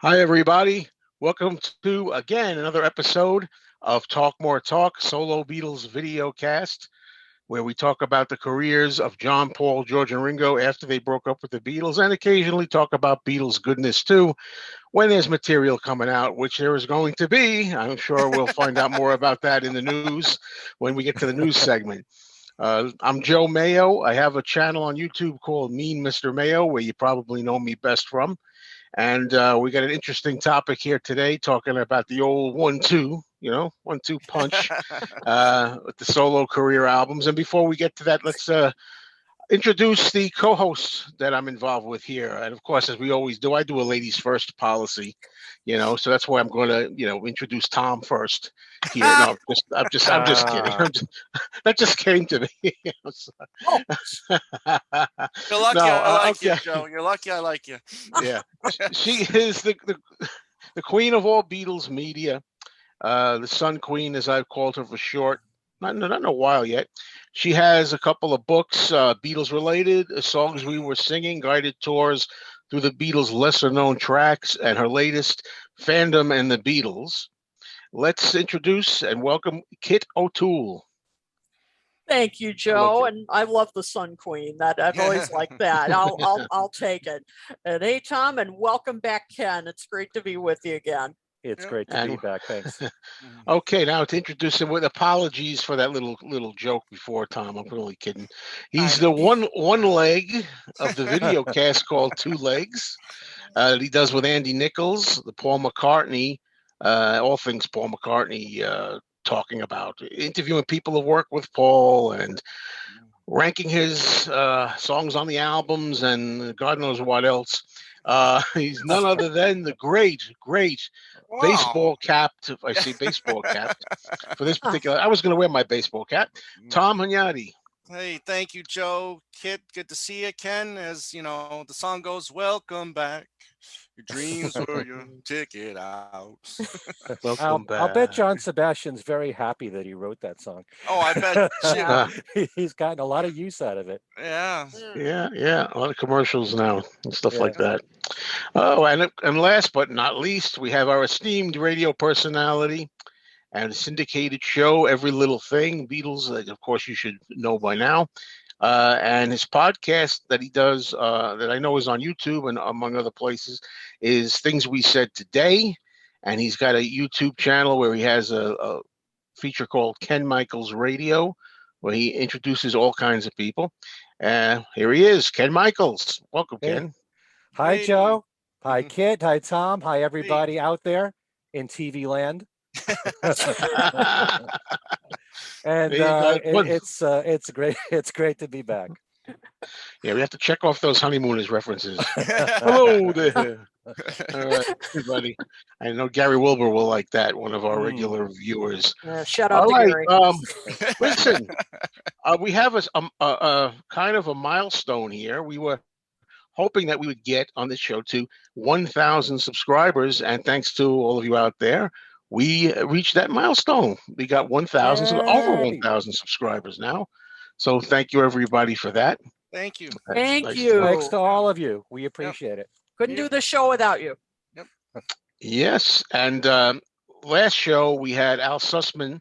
Hi, everybody. Welcome to again another episode of Talk More Talk, Solo Beatles video cast, where we talk about the careers of John, Paul, George, and Ringo after they broke up with the Beatles, and occasionally talk about Beatles goodness too when there's material coming out, which there is going to be. I'm sure we'll find out more about that in the news when we get to the news segment. I'm Joe Mayo. I have a channel on YouTube called Mean Mr. Mayo, where you probably know me best from. And we got an interesting topic here today, talking about the old 1-2, 1-2 punch with the solo career albums. And before we get to that, let's introduce the co-hosts that I'm involved with here. And of course, as we always do, I do a ladies first policy, so that's why I'm going to, introduce Tom first here. No, I'm just kidding. That just came to me. Oh, You're lucky No, I like you, okay. Joe. You're lucky I like you. Yeah, she is the queen of all Beatles media, the Sun Queen, as I've called her for short. Not in a while yet. She has a couple of books, Beatles related, songs we were singing, guided tours through the Beatles' lesser known tracks, and her latest, Fandom and the Beatles. Let's introduce and welcome Kit O'Toole. thank you, Hello, Joe. Kit. And I love the Sun Queen. That I've always liked that. I'll take it. And hey, Tom, and welcome back, Ken. It's great to be with you again. It's Yep. great to be And back. Thanks. okay, now to introduce him with apologies for that little joke before, Tom. I'm only kidding. I He's the know. one leg of the video cast called Two Legs. That he does with Andy Nichols, the Paul McCartney, all things Paul McCartney, talking about interviewing people who work with Paul and ranking his songs on the albums and God knows what else. He's none other than the great Wow. baseball capped. I see baseball capped for this Ah, particular. I was going to wear my baseball cap. Tom Hunyadi. Hey, thank you, Joe. Kid, good to see you. Ken, as you know, the song goes, "Welcome back. Your dreams were your ticket out." Welcome I'll bet back. John Sebastian's very happy that he wrote that song. Oh, I bet yeah. too. Uh, He's gotten a lot of use out of it. Yeah. Mm. yeah, a lot of commercials now and stuff Yeah. like that. Oh, and last but not least, we have our esteemed radio personality and syndicated show, Every Little Thing, Beatles, that of course you should know by now. And his podcast that he does, that I know is on YouTube and among other places, is Things We Said Today. And he's got a YouTube channel where he has a feature called Ken Michaels Radio, where he introduces all kinds of people. Here he is, Ken Michaels. Welcome, Hey. Ken. Hi, Hey. Joe. Hi, Kit. Hi, Tom. Hi, Hey. everybody out there in TV land. And You got one. it's great. It's great to be back. Yeah, we have to check off those honeymooners references. Hello there. All right, everybody. I know Gary Wilbur will like that, one of our Mm. regular viewers. Shout out All to right. Gary. Listen, we have a kind of a milestone here. We were hoping that we would get on this show to 1,000 subscribers, and thanks to all of you out there, we reached that milestone. We got 1,000, so over Yay. 1,000 subscribers now. So thank you everybody for that. Thank you. That's Thank nice to know. Thanks you. to all of you. We Yep. appreciate it. Couldn't Yep. do the show without you. Yep. Yes, and last show we had Al Sussman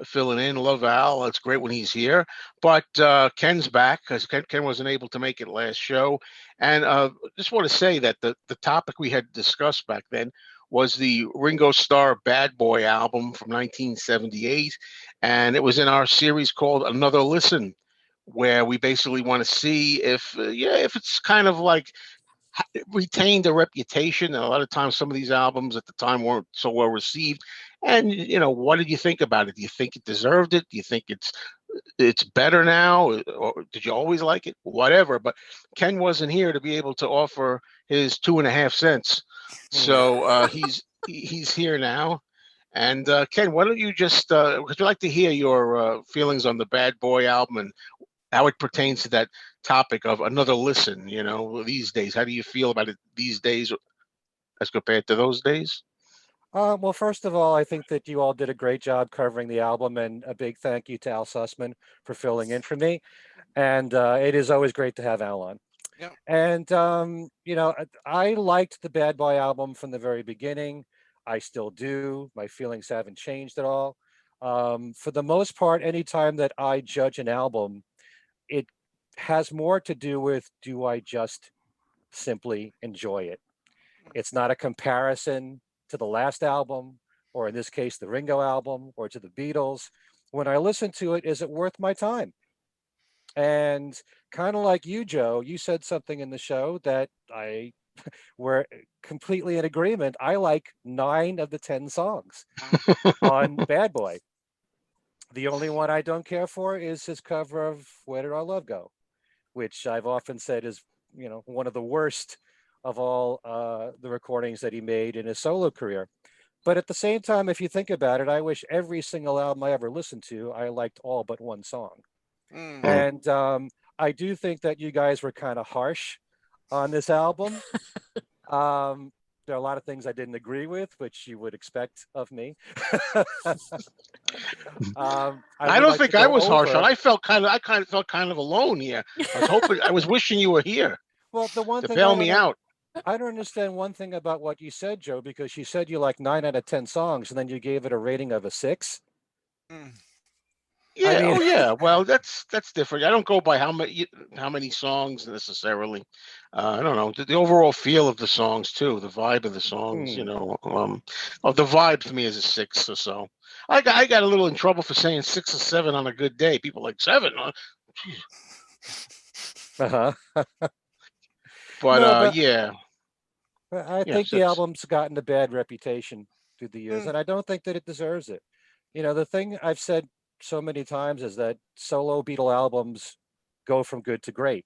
filling in. Love Al. It's great when he's here. But Ken's back because Ken wasn't able to make it last show. And just want to say that the topic we had discussed back then was the Ringo Starr Bad Boy album from 1978. And it was in our series called Another Listen, where we basically want to see if it's kind of like retained a reputation. And a lot of times, some of these albums at the time weren't so well received. And what did you think about it? Do you think it deserved it? Do you think it's better now, or did you always like it? Whatever. But Ken wasn't here to be able to offer his 2.5 cents, so he's here now. And Ken, why don't you just because we like to hear your feelings on the Bad Boy album and how it pertains to that topic of another listen, these days. How do you feel about it these days as compared to those days? Well, first of all, I think that you all did a great job covering the album, and a big thank you to Al Sussman for filling in for me. And it is always great to have Al on. Yep. And I liked the Bad Boy album from the very beginning. I still do. My feelings haven't changed at all. For the most part, anytime that I judge an album, it has more to do with, do I just simply enjoy it? It's not a comparison to the last album, or in this case, the Ringo album, or to the Beatles. When I listen to it, is it worth my time? And kind of like you, Joe, you said something in the show that I were completely in agreement. I like 9 of the 10 songs on Bad Boy. The only one I don't care for is his cover of Where Did Our Love Go, which I've often said is, one of the worst of all the recordings that he made in his solo career. But at the same time, if you think about it, I wish every single album I ever listened to, I liked all but one song. Mm. And I do think that you guys were kind of harsh on this album. There are a lot of things I didn't agree with, which you would expect of me. I would don't like to think I go was harsh on. over. I kind of felt kind of alone here. I was wishing you were here Well, the one to thing bail me out. I don't understand one thing about what you said, Joe, because you said you like 9 out of 10 songs, and then you gave it a rating of a 6. Mm. I Yeah. mean, Oh, yeah. Well, that's different. I don't go by how many songs necessarily. I don't know the overall feel of the songs too, the vibe of the songs. hmm, The vibe for me is a 6 or so. I got a little in trouble for saying 6 or 7 on a good day. People like 7, huh? uh-huh. But No, but yeah, I think yes, the that's album's gotten a bad reputation through the years, Mm. and I don't think that it deserves it. The thing I've said so many times is that solo Beatle albums go from good to great.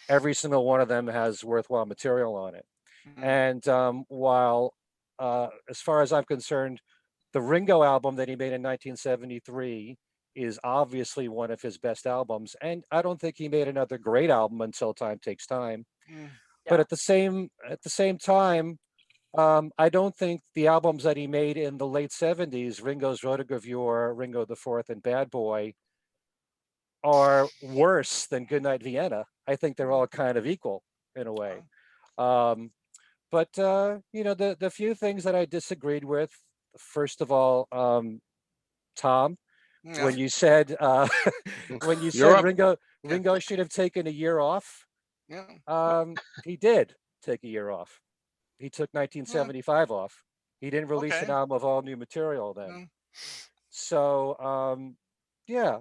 Every single one of them has worthwhile material on it. Mm. And while, as far as I'm concerned, the Ringo album that he made in 1973 is obviously one of his best albums, and I don't think he made another great album until Time Takes Time. Mm. But Yeah. at the same time, I don't think the albums that he made in the late 70s, Ringo's Rotogravure, Ringo the Fourth, and Bad Boy, are worse than Goodnight Vienna. I think they're all kind of equal in a way. Um, but the few things that I disagreed with, first of all, Tom, Yeah. when you said when you you're said up. Ringo should have taken a year off, Yeah. he did take a year off. He took Yeah. 1975 off. He didn't release an Okay. album of all new material then. Yeah. So yeah,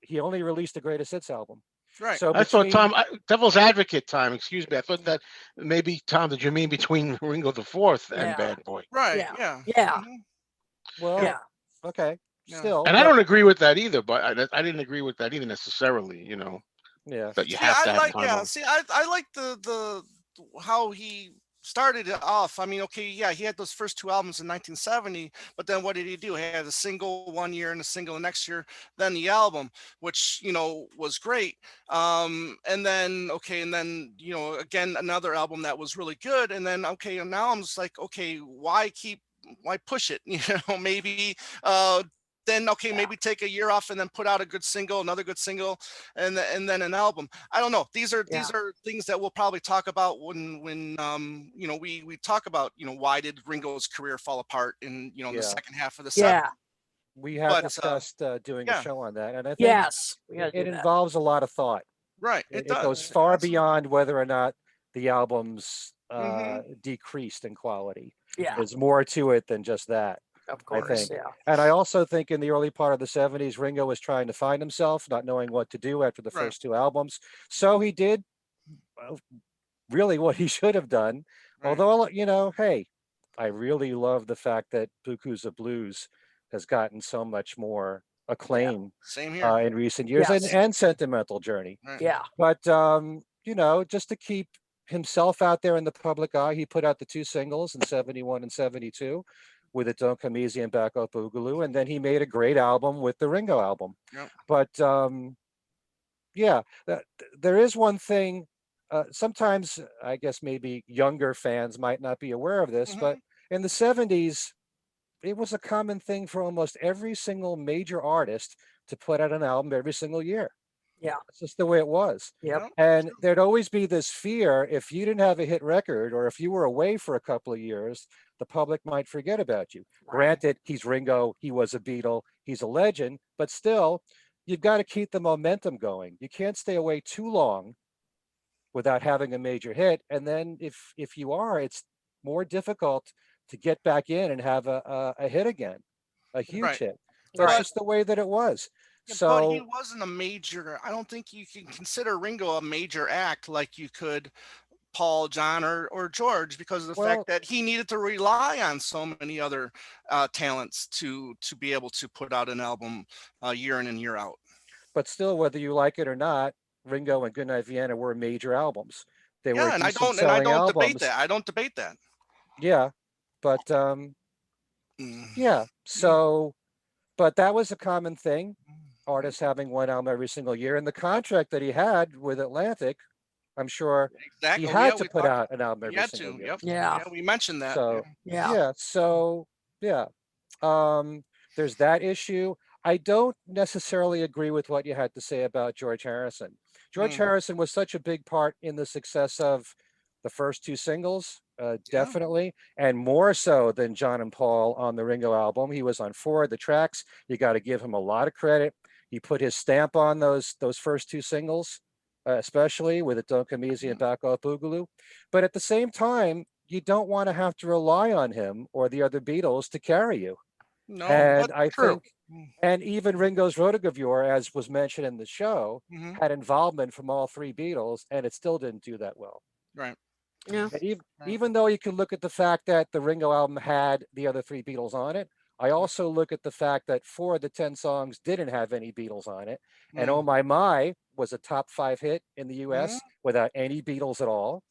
he only released the Greatest Hits album. Right. So I thought between Devil's Advocate time. Excuse me. I thought that maybe Tom. Did you mean between Ringo the Fourth and Yeah. Bad Boy? Right. Yeah. Yeah. Yeah. Hmm. well, Yeah. okay, Yeah. still, And I but don't agree with that either. But I didn't agree with that either necessarily. yeah, That you See, have I to have like, time yeah. off. See, I like the how he started it off. I mean, okay, yeah, he had those first 2 albums in 1970, but then what did he do? He had a single one year and a single the next year, then the album, which was great. And then okay, and then again another album that was really good, and then okay, and now I'm just like, okay, why push it? Maybe then okay, Yeah. maybe take a year off and then put out a good single, another good single, and then an album. I don't know. These are Yeah. things that we'll probably talk about when we talk about why did Ringo's career fall apart in the yeah. second half of the Yeah. 70s. We have But discussed doing a yeah, show on that, and I think Yes. We it, gotta it do that. involves a lot of thought. right, It, it it goes does. far Absolutely. beyond whether or not the albums Hmm. decreased in quality. Yeah. There's more to it than just that, Of I course. think. Yeah. And I also think in the early part of the 70s, Ringo was trying to find himself, not knowing what to do after the Right, first 2 albums. So he did uh, really what he should have done. right. Although, hey, I really love the fact that Buku's of Blues has gotten so much more Yeah. acclaim Same here. in recent years, and, Yes. and Sentimental Journey. Right. Yeah. But, just to keep himself out there in the public eye, he put out the 2 singles in 71 and 72 with It Don't Come Easy and Back Up Boogaloo. And then he made a great album with the Ringo album. Yep. But yeah, there is one thing. Sometimes I guess maybe younger fans might not be aware of this, but Hmm. in the 70s, it was a common thing for almost every single major artist to put out an album every single year. Yeah. It's just the way it was. Yep. And there'd always be this fear if you didn't have a hit record or if you were away for a couple of years, the public might forget about you. Right. Granted, he's Ringo, he was a Beatle, he's a legend, but still, you've got to keep the momentum going. You can't stay away too long without having a major hit. And then if you are, it's more difficult to get back in and have a hit again, a huge Right. hit. That's Right. just the way that it was. Yeah, but he So, wasn't a major. I don't think you can consider Ringo a major act like you could Paul, John, or George, because of the well, fact that he needed to rely on so many other talents to be able to put out an album year in and year out. but still, whether you like it or not, Ringo and Goodnight Vienna were major albums. They were Yeah, and decent I selling don't debate albums. that. I don't debate that. Yeah, but Mm. yeah. So, but that was a common thing. Mm. Artists having one album every single year, and the contract that he had with Atlantic, I'm sure he Exactly. Yeah, had to we put talked. out an album We every had single to. year. Yep. Yeah. Yeah, we mentioned that. So Yeah. yeah, so yeah. There's that issue. I don't necessarily agree with what you had to say about George Harrison. George Mm. Harrison was such a big part in the success of the first two singles, Yeah. definitely, and more so than John and Paul on the Ringo album. He was on four of the tracks. You got to give him a lot of credit. He put his stamp on those first two singles, especially with it Don't Come Easy and Back Off Boogaloo. But at the same time, you don't want to have to rely on him or the other Beatles to carry you. No, And but I True. think, and even Ringo's Rotogravure, as was mentioned in the show, hmm had involvement from all three Beatles, and it still didn't do that well. right. Yeah. And even, Right. even though you can look at the fact that the Ringo album had the other three Beatles on it, I also look at the fact that four of the 10 songs didn't have any Beatles on it. And Oh Mm. My was a top 5 hit in the Mhm. US without any Beatles at all.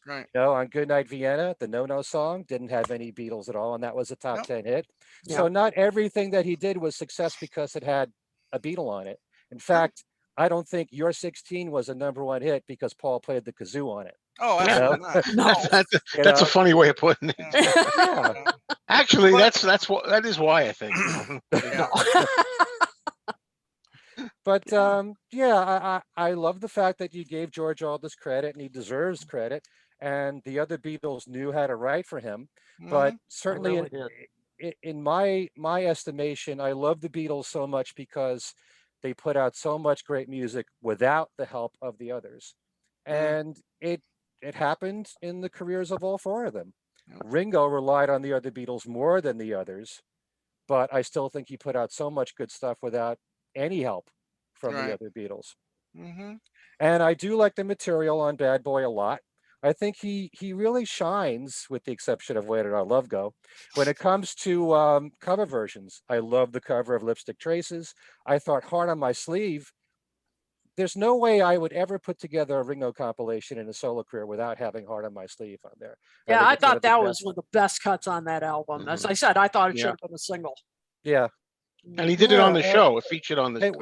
Right. You know, on Goodnight Vienna, the No No song didn't have any Beatles at all, and that was a top Yep. 10 hit. Yeah. So not everything that he did was success because it had a Beatle on it. In fact, I don't think Your 16 was a #1 hit because Paul played the kazoo on it. Oh, You know? absolutely not. No. You That's a know? funny way of putting it. Yeah. Yeah. Yeah. Actually, But- that is why I think. Yeah. But yeah, I love the fact that you gave George all this credit, and he deserves credit. And the other Beatles knew how to write for him. But Mhm. certainly, really did. in my estimation, I love the Beatles so much because they put out so much great music without the help of the others, Mm. and it happened in the careers of all four of them. Yep. Ringo relied on the other Beatles more than the others, but I still think he put out so much good stuff without any help from the Right. other Beatles. Mhm. And I do like the material on Bad Boy a lot. I think he really shines, with the exception of Where Did Our Love Go, when it comes to cover versions. I love the cover of Lipstick Traces. I thought Heart on My Sleeve. There's no way I would ever put together a Ringo compilation in a solo career without having Heart on My Sleeve on there. Yeah, think I it's one thought of the that was best. one of the best cuts on that album. As Mhm. I said, I thought it should Yeah. have been a single. Yeah, And he did it on the Yeah, show. It featured on it, the it,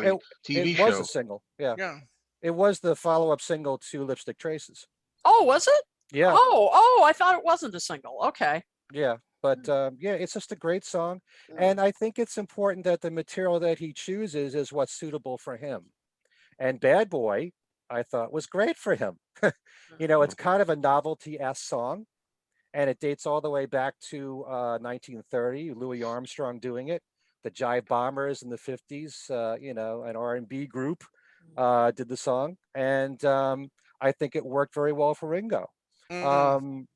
TV it was show. a single. Yeah, Yeah. it was the follow-up single to Lipstick Traces. Oh, was it? Yeah, Oh, I thought it wasn't a single. Okay. yeah. But yeah, it's just a great song. Mm. And I think it's important that the material that he chooses is what's suitable for him. And Bad Boy, I thought, was great for him. You know, it's kind of a novelty-esque song, and it dates all the way back to 1930, Louis Armstrong doing it. The Jive Bombers in the 50s, you know, an R&B group did the song. And I think it worked very well for Ringo. Mhm.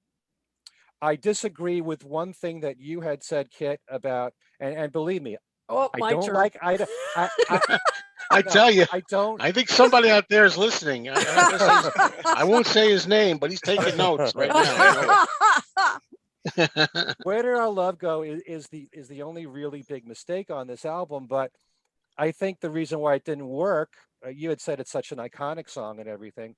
I disagree with one thing that you had said, Kit, about, and believe me, Oh, I my don't turn. like, I I no, tell you, I don't. I think somebody out there is listening. I won't say his name, but he's taking notes right now. I know it. Where Did Our Love Go is the only really big mistake on this album, but I think the reason why it didn't work, you had said it's such an iconic song and everything.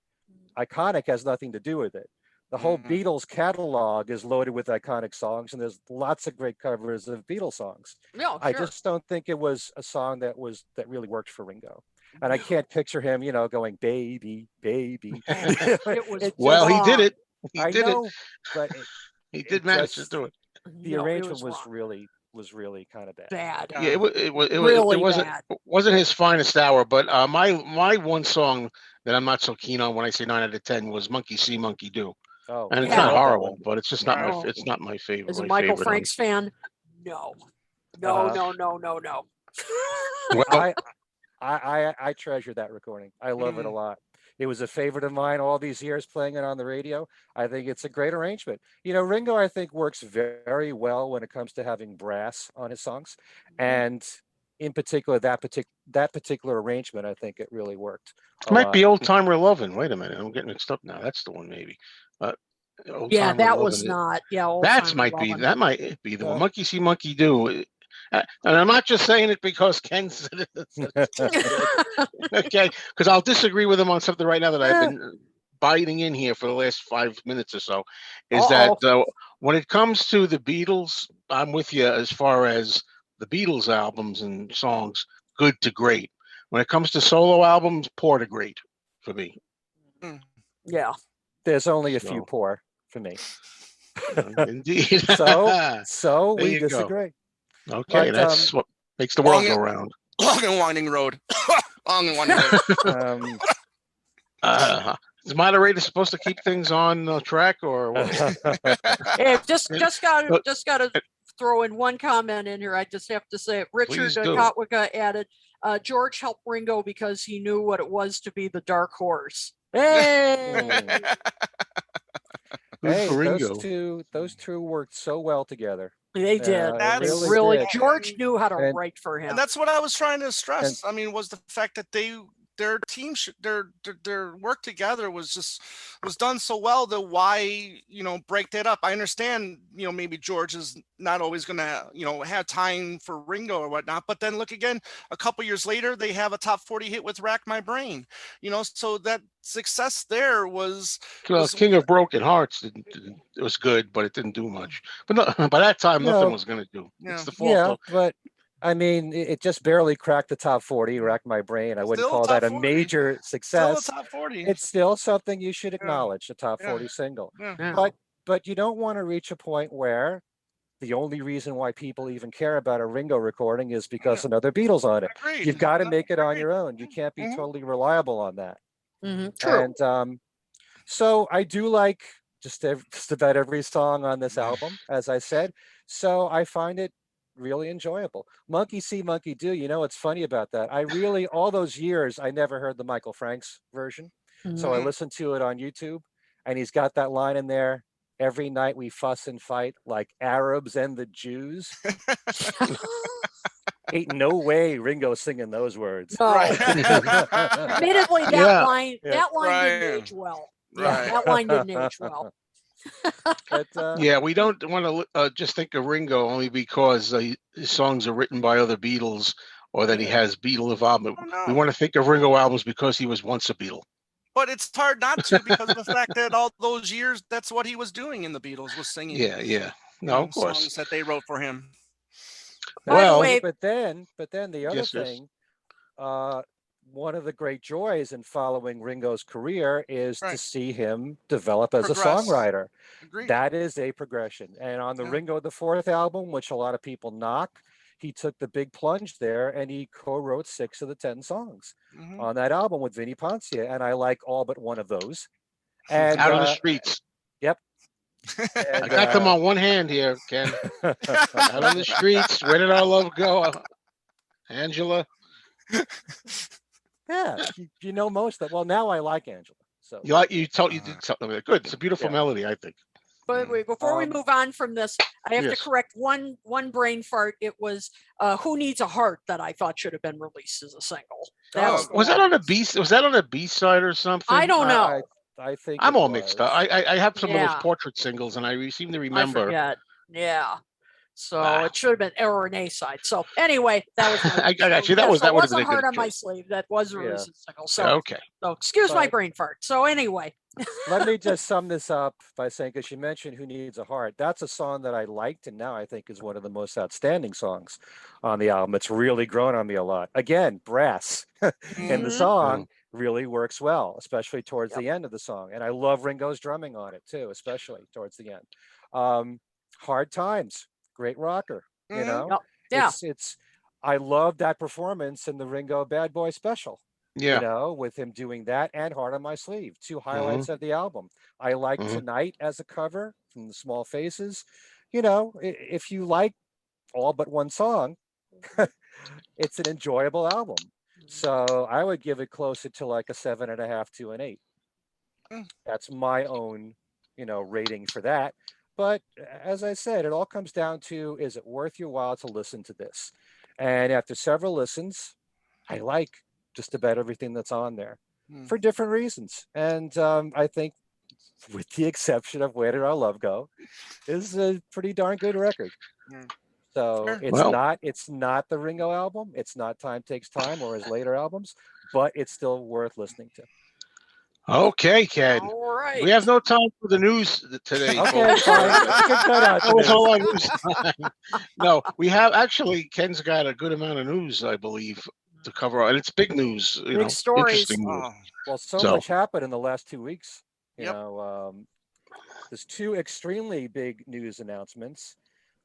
Iconic has nothing to do with it. The whole Mhm. Beatles catalog is loaded with iconic songs, and there's lots of great covers of Beatles songs. No, I sure. just don't think it was a song that really worked for Ringo. And I can't picture him, you know, going baby, baby. It was Well, he did wrong. it. He I did it. know, but He it did manage to just do it. the No, it arrangement was was wrong. really was really kind of bad. Bad. Yeah, it Really wasn't bad. wasn't his finest hour. But my one song that I'm not so keen on when I say 9 out of 10 was Monkey See, Monkey Do. Oh, And it's I Yeah. not love that horrible, one. but it's just not my Oh. it's not my As favorite. a My Michael favorite. Franks fan, no. No, Uh-huh. no, no, no, no. Well, I treasure that recording. I love it a lot. It was a favorite of mine all these years playing it on the radio. I think it's a great arrangement. Ringo, I think, works very well when it comes to having brass on his songs. And in particular, that particular arrangement, I think it really worked it a might lot. be Old Timer Lovin'. Wait a minute, I'm getting mixed up now. That's the one, maybe. Uh, Old Yeah, Timer that was Lovin'. not. Yeah, old That timer might be loving. the one. Uh, Monkey See, Monkey Do. And I'm not just saying it because Ken said it. Okay, because I'll disagree with him on something right now that I've been biting in here for the last 5 minutes or so. Is that Uh-oh. when it comes to the Beatles, I'm with you as far as the Beatles albums and songs, good to great. When it comes to solo albums, poor to great for me. Mm. Yeah. There's only a few So, poor for me. indeed. So There we you go. disagree. Okay, But that's what makes the world Long, go round. long and winding road. Long and winding road. um, Is moderator supposed to keep things on track or what? Hey, just Yeah, gotta throw in one comment in here. I just have to say it. Richard please do. Kotwicka added, George helped Ringo because he knew what it was to be the dark horse. Hey. Good hey, for Ringo. those two worked so well together. They did. They They That's- really really did. George knew how to And- write for him. And that's what I was trying to And stress. I mean, was the fact that their team their work together was done so well that why break that up. I understand maybe George is not always gonna have time for Ringo or whatnot, but then look again, a couple years later they have a top 40 hit with Rack My Brain, so that success there was King of Broken Hearts it was good, but it didn't do much. But no, by that time, nothing no, was going to do. Yeah. It's the fault yeah, of but I mean, it just barely cracked the top 40, racked my brain. I wouldn't still call top that a 40, major still a success. top 40. It's still something you should Yeah. acknowledge, a top Yeah. 40 single. Yeah. Yeah. But you don't want to reach a point where the only reason why people even care about a Ringo recording is because another Beatles on it. Agreed. You've got to No, make it on agreed. your own. You can't be Mhm. totally reliable on that. True. And so I do like just about every song on this album, as I said. So I find it really enjoyable. Monkey See, Monkey Do. What's funny about that? I really, all those years, I never heard the Michael Franks version. So I Mhm. listened to it on YouTube, and he's got that line in there. Every night we fuss and fight like Arabs and the Jews. Ain't no way Ringo singing those words. No. Right. Admittedly, that Yeah. line Yeah. didn't Right. age well. Right. Yeah, that line didn't age well. But Yeah, we don't want to just think of Ringo only because his songs are written by other Beatles or that he Yeah. has Beatle involvement. Oh, We no. want to think of Ringo albums because he was once a Beatle. But it's hard not to because of the fact that all those years, that's what he was doing in the Beatles, was singing Yeah. No, of course. songs that they wrote for him. By the Well, way, but then the other yes. thing, one of the great joys in following Ringo's career is to Right. see him develop as a Progress. songwriter. Agreed. That is a progression. And on the Yeah. Ringo the Fourth album, which a lot of people knock, he took the big plunge there and he co-wrote 6 of the 10 songs Mhm. on that album with Vinnie Poncia. And I like all but one of those. And Out on the streets. yep. I And, got them on one hand here, Ken. Out on the streets. Where did our love go? Angela. yeah, you know most of. Well, now I like Angela. So You did something good. It's a beautiful Yeah. melody, I think. but wait, before we Um, move on from this, I have to Yes. correct one brain fart. It was "Who Needs a Heart" that I thought should have been released as a single. That's the Was that one. on a B? Was that on a B side or something? I don't know. I think I'm it all mixed up. was. I have some of Yeah. those portrait singles, and I seem to I remember. forget. Yeah. So Ah. it should have been error an A side. So anyway, that was my I got you. so That would have was been a a heart good on my choice. sleeve. That was Yeah. released as a single. So Okay. excuse my But- brain fart. So anyway. Let me just sum this up by saying, because you mentioned "Who Needs a Heart," that's a song that I liked, and now I think is one of the most outstanding songs on the album. It's really grown on me a lot. Again, brass in the Mhm. song really works well, especially towards Yep. the end of the song. And I love Ringo's drumming on it too, especially towards the end. Hard Times, great rocker. You know, Yep. Yeah. it's. I love that performance in the Ringo Bad Boy special. You Yeah. know, with him doing that and Heart on My Sleeve, two Hmm. highlights of the album. I like Hmm. Tonight as a cover from the Small Faces. You know, if you like all but one song, it's an enjoyable album. So I would give it closer to like a 7.5 to an 8. Mm. That's my own, rating for that. But as I said, it all comes down to, is it worth your while to listen to this? And after several listens, I like just about everything that's on there Mm. for different reasons. And I think, with the exception of Where Did Our Love Go, is a pretty darn good record. Mm. So Fair. it's Well, not it's not the Ringo album. It's not Time Takes Time or his later albums, but it's still worth listening to. okay, Ken. All We right. have no time for the news today, Okay, folks. fine. We can cut out That the was news. all our news time. No, we have actually. Ken's got a good amount of news, I believe, to cover, and it's big news. Big stories. Interesting news. Oh, Well, so So, much happened in the last 2 weeks. yep. There's two extremely big news announcements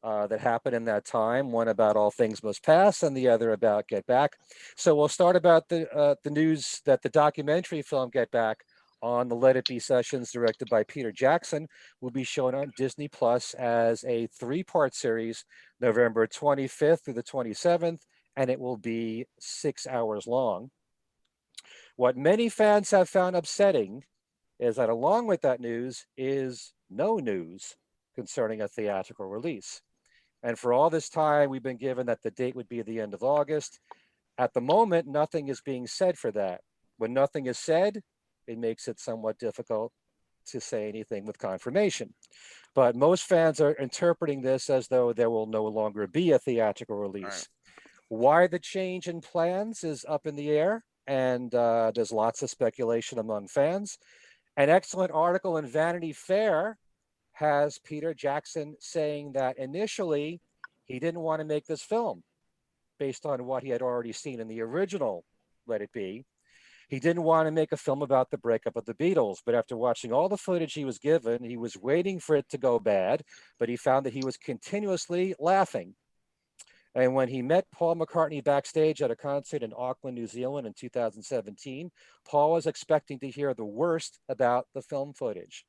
that happened in that time. One about All Things Must Pass, and the other about Get Back. So we'll start about the news that the documentary film Get Back on the Let It Be sessions, directed by Peter Jackson, will be shown on Disney Plus as a 3-part series, November 25th through the 27th, and it will be 6 hours long. What many fans have found upsetting is that along with that news is no news concerning a theatrical release. And for all this time, we've been given that the date would be the end of August. At the moment, nothing is being said for that. When nothing is said, it makes it somewhat difficult to say anything with confirmation. But most fans are interpreting this as though there will no longer be a theatrical All right. release. Why the change in plans is up in the air, and there's lots of speculation among fans. An excellent article in Vanity Fair has Peter Jackson saying that initially he didn't want to make this film based on what he had already seen in the original Let It Be. He didn't want to make a film about the breakup of the Beatles, but after watching all the footage he was given, he was waiting for it to go bad, but he found that he was continuously laughing. And when he met Paul McCartney backstage at a concert in Auckland, New Zealand in 2017, Paul was expecting to hear the worst about the film footage.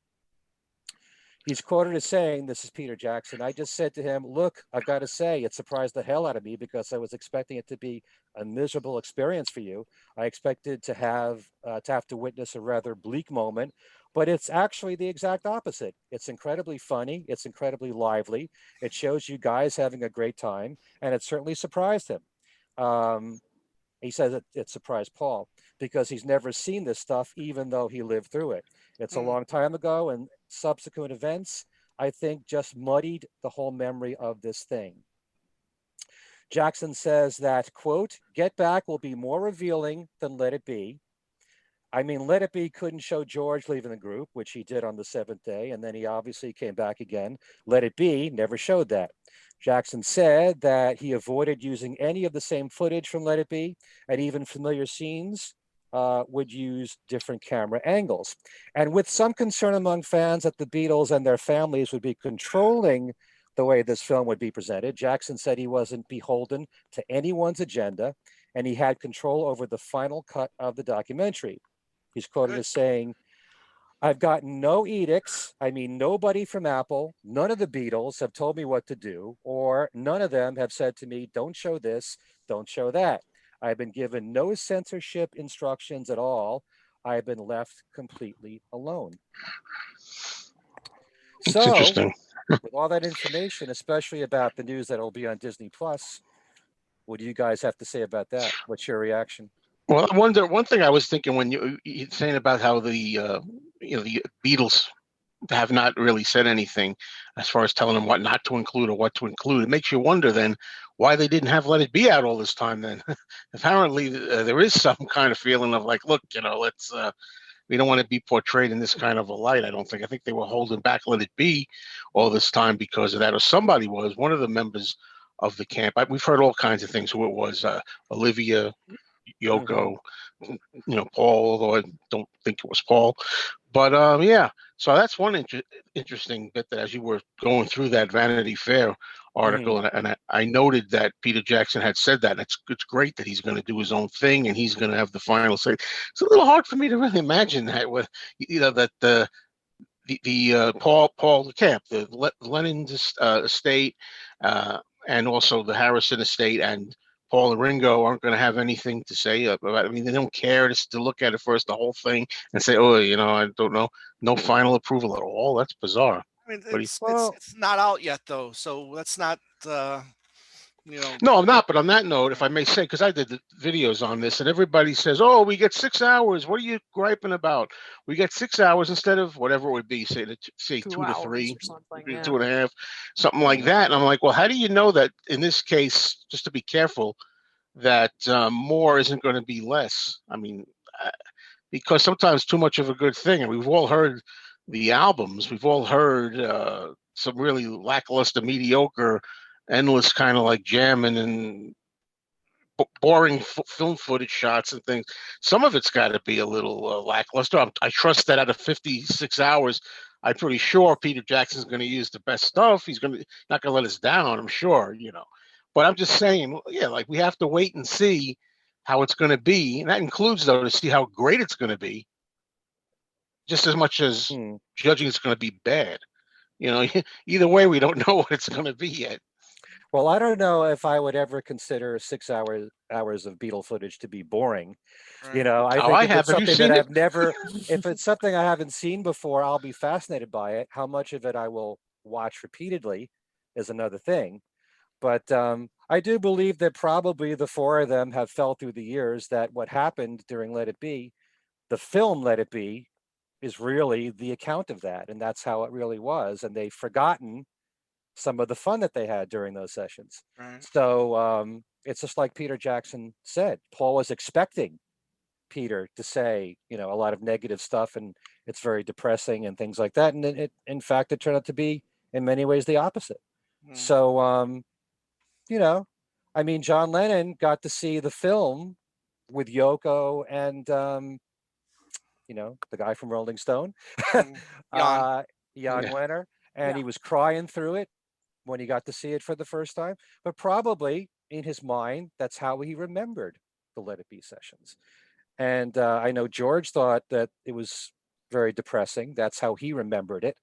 He's quoted as saying, this is Peter Jackson, I just said to him, look, I've got to say, it surprised the hell out of me because I was expecting it to be a miserable experience for you. I expected to have to witness a rather bleak moment, but it's actually the exact opposite. It's incredibly funny. It's incredibly lively. It shows you guys having a great time, and it certainly surprised him. He says it surprised Paul because he's never seen this stuff, even though he lived through it. It's a Mm. long time ago, and subsequent events, I think, just muddied the whole memory of this thing. Jackson says that, quote, Get Back will be more revealing than Let It Be. I mean, Let It Be couldn't show George leaving the group, which he did on the 7th day, and then he obviously came back again. Let It Be never showed that. Jackson said that he avoided using any of the same footage from Let It Be, and even familiar scenes would use different camera angles. And with some concern among fans that the Beatles and their families would be controlling the way this film would be presented, Jackson said he wasn't beholden to anyone's agenda, and he had control over the final cut of the documentary. He's quoted Good. as saying, I've gotten no edicts. I mean, nobody from Apple, none of the Beatles have told me what to do, or none of them have said to me, don't show this, don't show that. I've been given no censorship instructions at all. I've been left completely alone. it's So, interesting. with all that information, especially about the news that will be on Disney Plus, what do you guys have to say about that? What's your reaction? Well, I wonder. One thing I was thinking when you saying about how the Beatles have not really said anything as far as telling them what not to include or what to include. It makes you wonder then why they didn't have Let It Be out all this time. Then apparently there is some kind of feeling of like, look, let's we don't want to be portrayed in this kind of a light. I don't think. I think they were holding back Let It Be all this time because of that, or somebody was one of the members of the camp. We've heard all kinds of things. Who it was? Olivia, Mhm. Yoko, Paul. Although I don't think it was Paul. But yeah, so that's one interesting bit that as you were going through that Vanity Fair article, and I noted that Peter Jackson had said that. And it's great that he's going to do his own thing and he's going to have the final say. It's a little hard for me to really imagine that with that the Paul Camp, the Lennon estate, and also the Harrison estate, and Paul and Ringo aren't going to have anything to say about it. I mean, they don't care just to look at it first, the whole thing, and say, "Oh, I don't know, no final approval at all." That's bizarre. I mean, But it's not out yet though, so that's not no, I'm not. But on that note, if I may say, because I did the videos on this, and everybody says, "Oh, we get 6 hours. What are you griping about? We get 6 hours instead of whatever it would be, say 2 to 3, or something, 2.5, something like that." And I'm like, well, how do you know that in this case, just to be careful, that more isn't going to be less? I mean, because sometimes too much of a good thing, and we've all heard the albums, we've all heard some really lackluster, mediocre, endless kind of like jamming and boring film footage shots and things. Some of it's got to be a little lackluster. I trust that out of 56 hours, I'm pretty sure Peter Jackson's going to use the best stuff. He's not going to let us down, I'm sure, But I'm just saying, yeah, like we have to wait and see how it's going to be. And that includes, though, to see how great it's going to be, just as much as judging it's going to be bad. Either way, we don't know what it's going to be yet. Well, I don't know if I would ever consider 6 hours of Beatle footage to be boring. Right. I think if it's something that I've never, if it's something I haven't seen before, I'll be fascinated by it. How much of it I will watch repeatedly is another thing. But I do believe that probably the four of them have felt through the years that what happened during Let It Be, the film Let It Be, is really the account of that. And that's how it really was. And they've forgotten some of the fun that they had during those sessions. Right. So it's just like Peter Jackson said. Paul was expecting Peter to say, a lot of negative stuff, and it's very depressing and things like that. And in fact, it turned out to be in many ways the opposite. So, I mean, John Lennon got to see the film with Yoko and, the guy from Rolling Stone, Jan Wenner, and he was crying through it when he got to see it for the first time. But probably in his mind, that's how he remembered the Let It Be sessions. And I know George thought that it was very depressing. That's how he remembered it.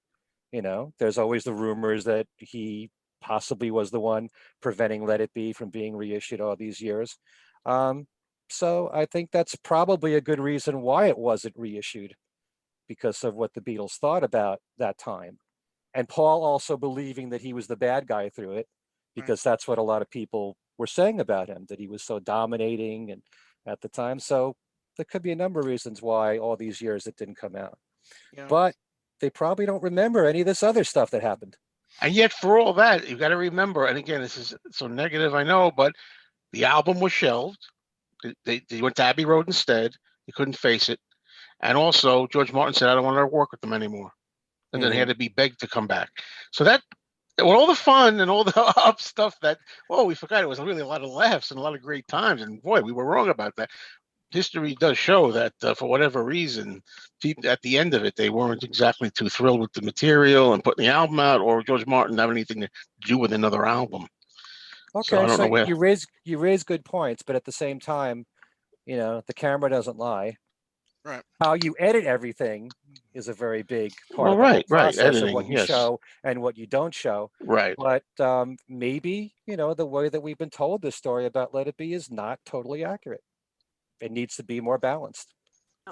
There's always the rumors that he possibly was the one preventing Let It Be from being reissued all these years. So I think that's probably a good reason why it wasn't reissued, because of what the Beatles thought about that time. And Paul also believing that he was the bad guy through it, because that's what a lot of people were saying about him, that he was so dominating and at the time. So there could be a number of reasons why all these years it didn't come out. But they probably don't remember any of this other stuff that happened. And yet, for all that, you've got to remember, and again, this is so negative, I know, but the album was shelved. They went to Abbey Road instead. They couldn't face it. And also, George Martin said, I don't want to work with them anymore. And then he had to be begged to come back. So that, with all the fun and all the up stuff that, we forgot, it was really a lot of laughs and a lot of great times. And boy, we were wrong about that. History does show that for whatever reason, at the end of it, they weren't exactly too thrilled with the material and putting the album out, or George Martin having anything to do with another album. Okay, so you raise good points, but at the same time, the camera doesn't lie. Right. How you edit everything is a very big part of the whole process editing, of what you show and what you don't show. Right. But maybe, the way that we've been told this story about Let It Be is not totally accurate. It needs to be more balanced.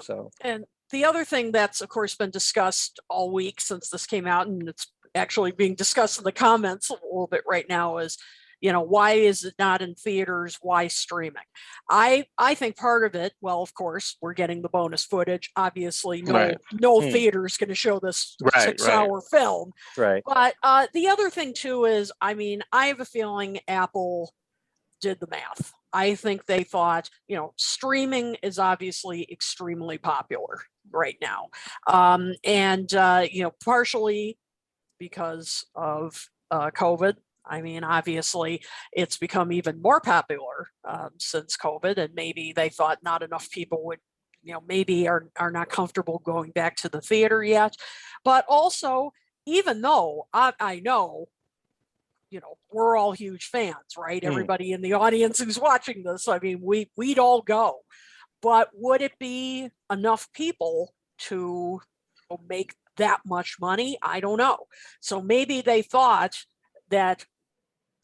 So, and the other thing that's of course been discussed all week since this came out, and it's actually being discussed in the comments a little bit right now, is why is it not in theaters? Why streaming? I think part of it, well, of course, we're getting the bonus footage. Obviously, no theater is going to show this 6-hour film. Right. But the other thing too is, I have a feeling Apple did the math. I think they thought, streaming is obviously extremely popular right now. Partially because of COVID. Obviously, it's become even more popular since COVID, and maybe they thought not enough people would, maybe are not comfortable going back to the theater yet. But also, even though I know we're all huge fans, right? Everybody in the audience who's watching this, I mean, we'd all go. But would it be enough people to make that much money? I don't know. So maybe they thought that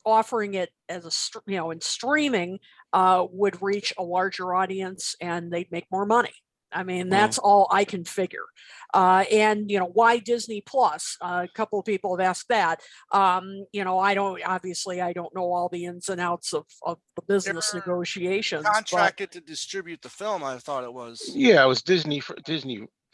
offering it as in streaming would reach a larger audience and they'd make more money. I mean, that's all I can figure. And why Disney Plus? A couple of people have asked that. I don't know all the ins and outs of the business negotiations. Contracted to distribute the film, I thought it was. Yeah, it was Disney from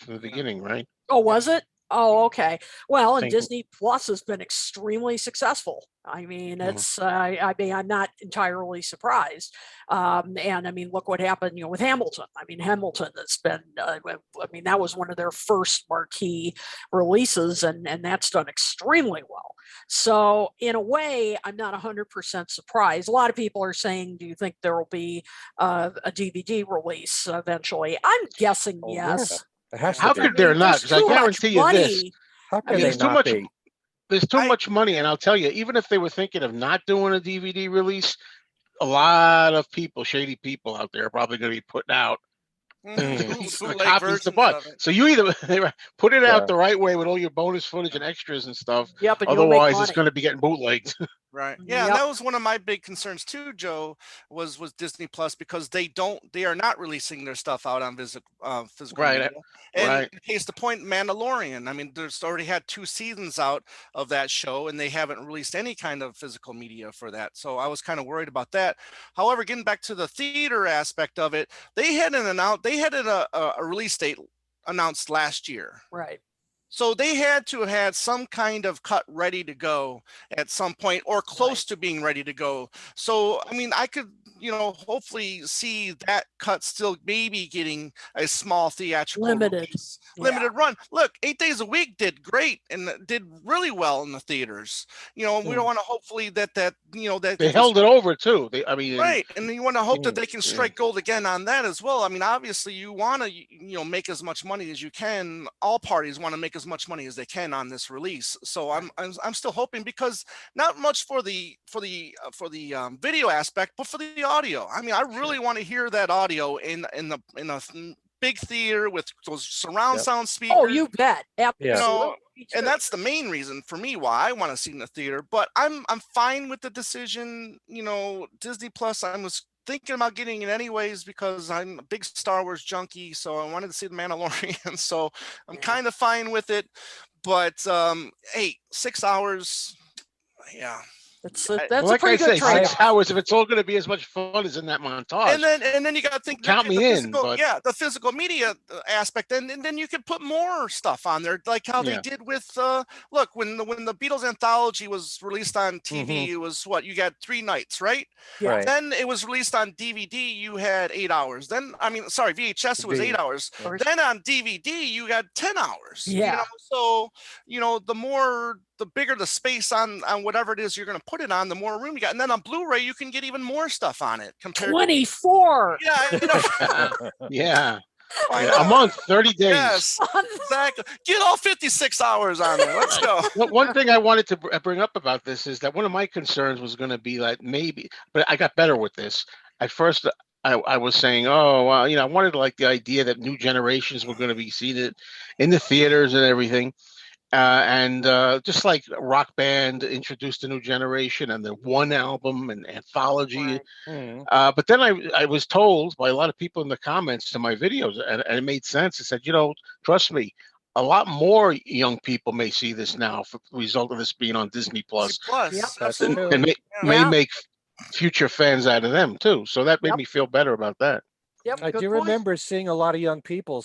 the beginning, right? Oh, was it? Oh, okay. Well, and Disney Plus has been extremely successful. I mean, it's, I'm not entirely surprised. And I mean, look what happened, with Hamilton. I mean, Hamilton has been, that was one of their first marquee releases, and that's done extremely well. So in a way, I'm not 100% surprised. A lot of people are saying, do you think there will be a DVD release eventually? I'm guessing yes. Yeah. How could there not? Because I guarantee you this. How can they not be? There's too much money, and I'll tell you, even if they were thinking of not doing a DVD release, a lot of people, shady people out there, are probably going to be putting out copies to buy. So you either put it out the right way with all your bonus footage and extras and stuff. Yep, and otherwise, it's going to be getting bootlegged. Right. Yeah, and that was one of my big concerns too, Joe, was Disney Plus, because they are not releasing their stuff out on physical media. And in case the point, Mandalorian, I mean, there's already had 2 seasons out of that show, and they haven't released any kind of physical media for that. So I was kind of worried about that. However, getting back to the theater aspect of it, they had a release date announced last year. Right. So they had to have had some kind of cut ready to go at some point, or close to being ready to go. So, I mean, I could, hopefully see that cut still maybe getting a small theatrical limited run. Look, 8 Days a Week did great and did really well in the theaters. We don't want to hopefully that they held it over too. Right. And you want to hope that they can strike gold again on that as well. I mean, obviously you want to, make as much money as you can. All parties want to make as much money as they can on this release. So I'm still hoping, because not much for the video aspect, but for the audio. I mean, I really want to hear that audio in a big theater with those surround sound speakers. Oh, you bet. Absolutely. And that's the main reason for me why I want to see in the theater. But I'm fine with the decision. Disney Plus, I was thinking about getting it anyways, because I'm a big Star Wars junkie, so I wanted to see the Mandalorian. So I'm kind of fine with it. But hey, 6 hours, yeah. That's like a pretty good 6 hours. If it's all going to be as much fun as in that montage, and then you got to think, count me in. The physical media aspect, and then you could put more stuff on there, like how they did with look, when the Beatles anthology was released on TV, it was you got 3 nights, right? Yeah. Right. Then it was released on DVD. You had 8 hours. Then VHS it was 8 hours. Then on DVD you got 10 hours. Yeah. So the bigger the space on whatever it is you're going to put it on, the more room you got. And then on Blu-ray, you can get even more stuff on it compared 24. Yeah. A month, 30 days. Yes, exactly. Get all 56 hours on there. Let's go. One thing I wanted to bring up about this is that one of my concerns was going to be like maybe, but I got better with this. At first, I was saying, I wanted the idea that new generations were going to be seated in the theaters and everything. And just like a rock band introduced a new generation and the one album and anthology. But then I was told by a lot of people in the comments to my videos, and it made sense. It said, trust me, a lot more young people may see this now for the result of this being on Disney Plus. And may make future fans out of them too. So that made me feel better about that. Yep, I do remember seeing a lot of young people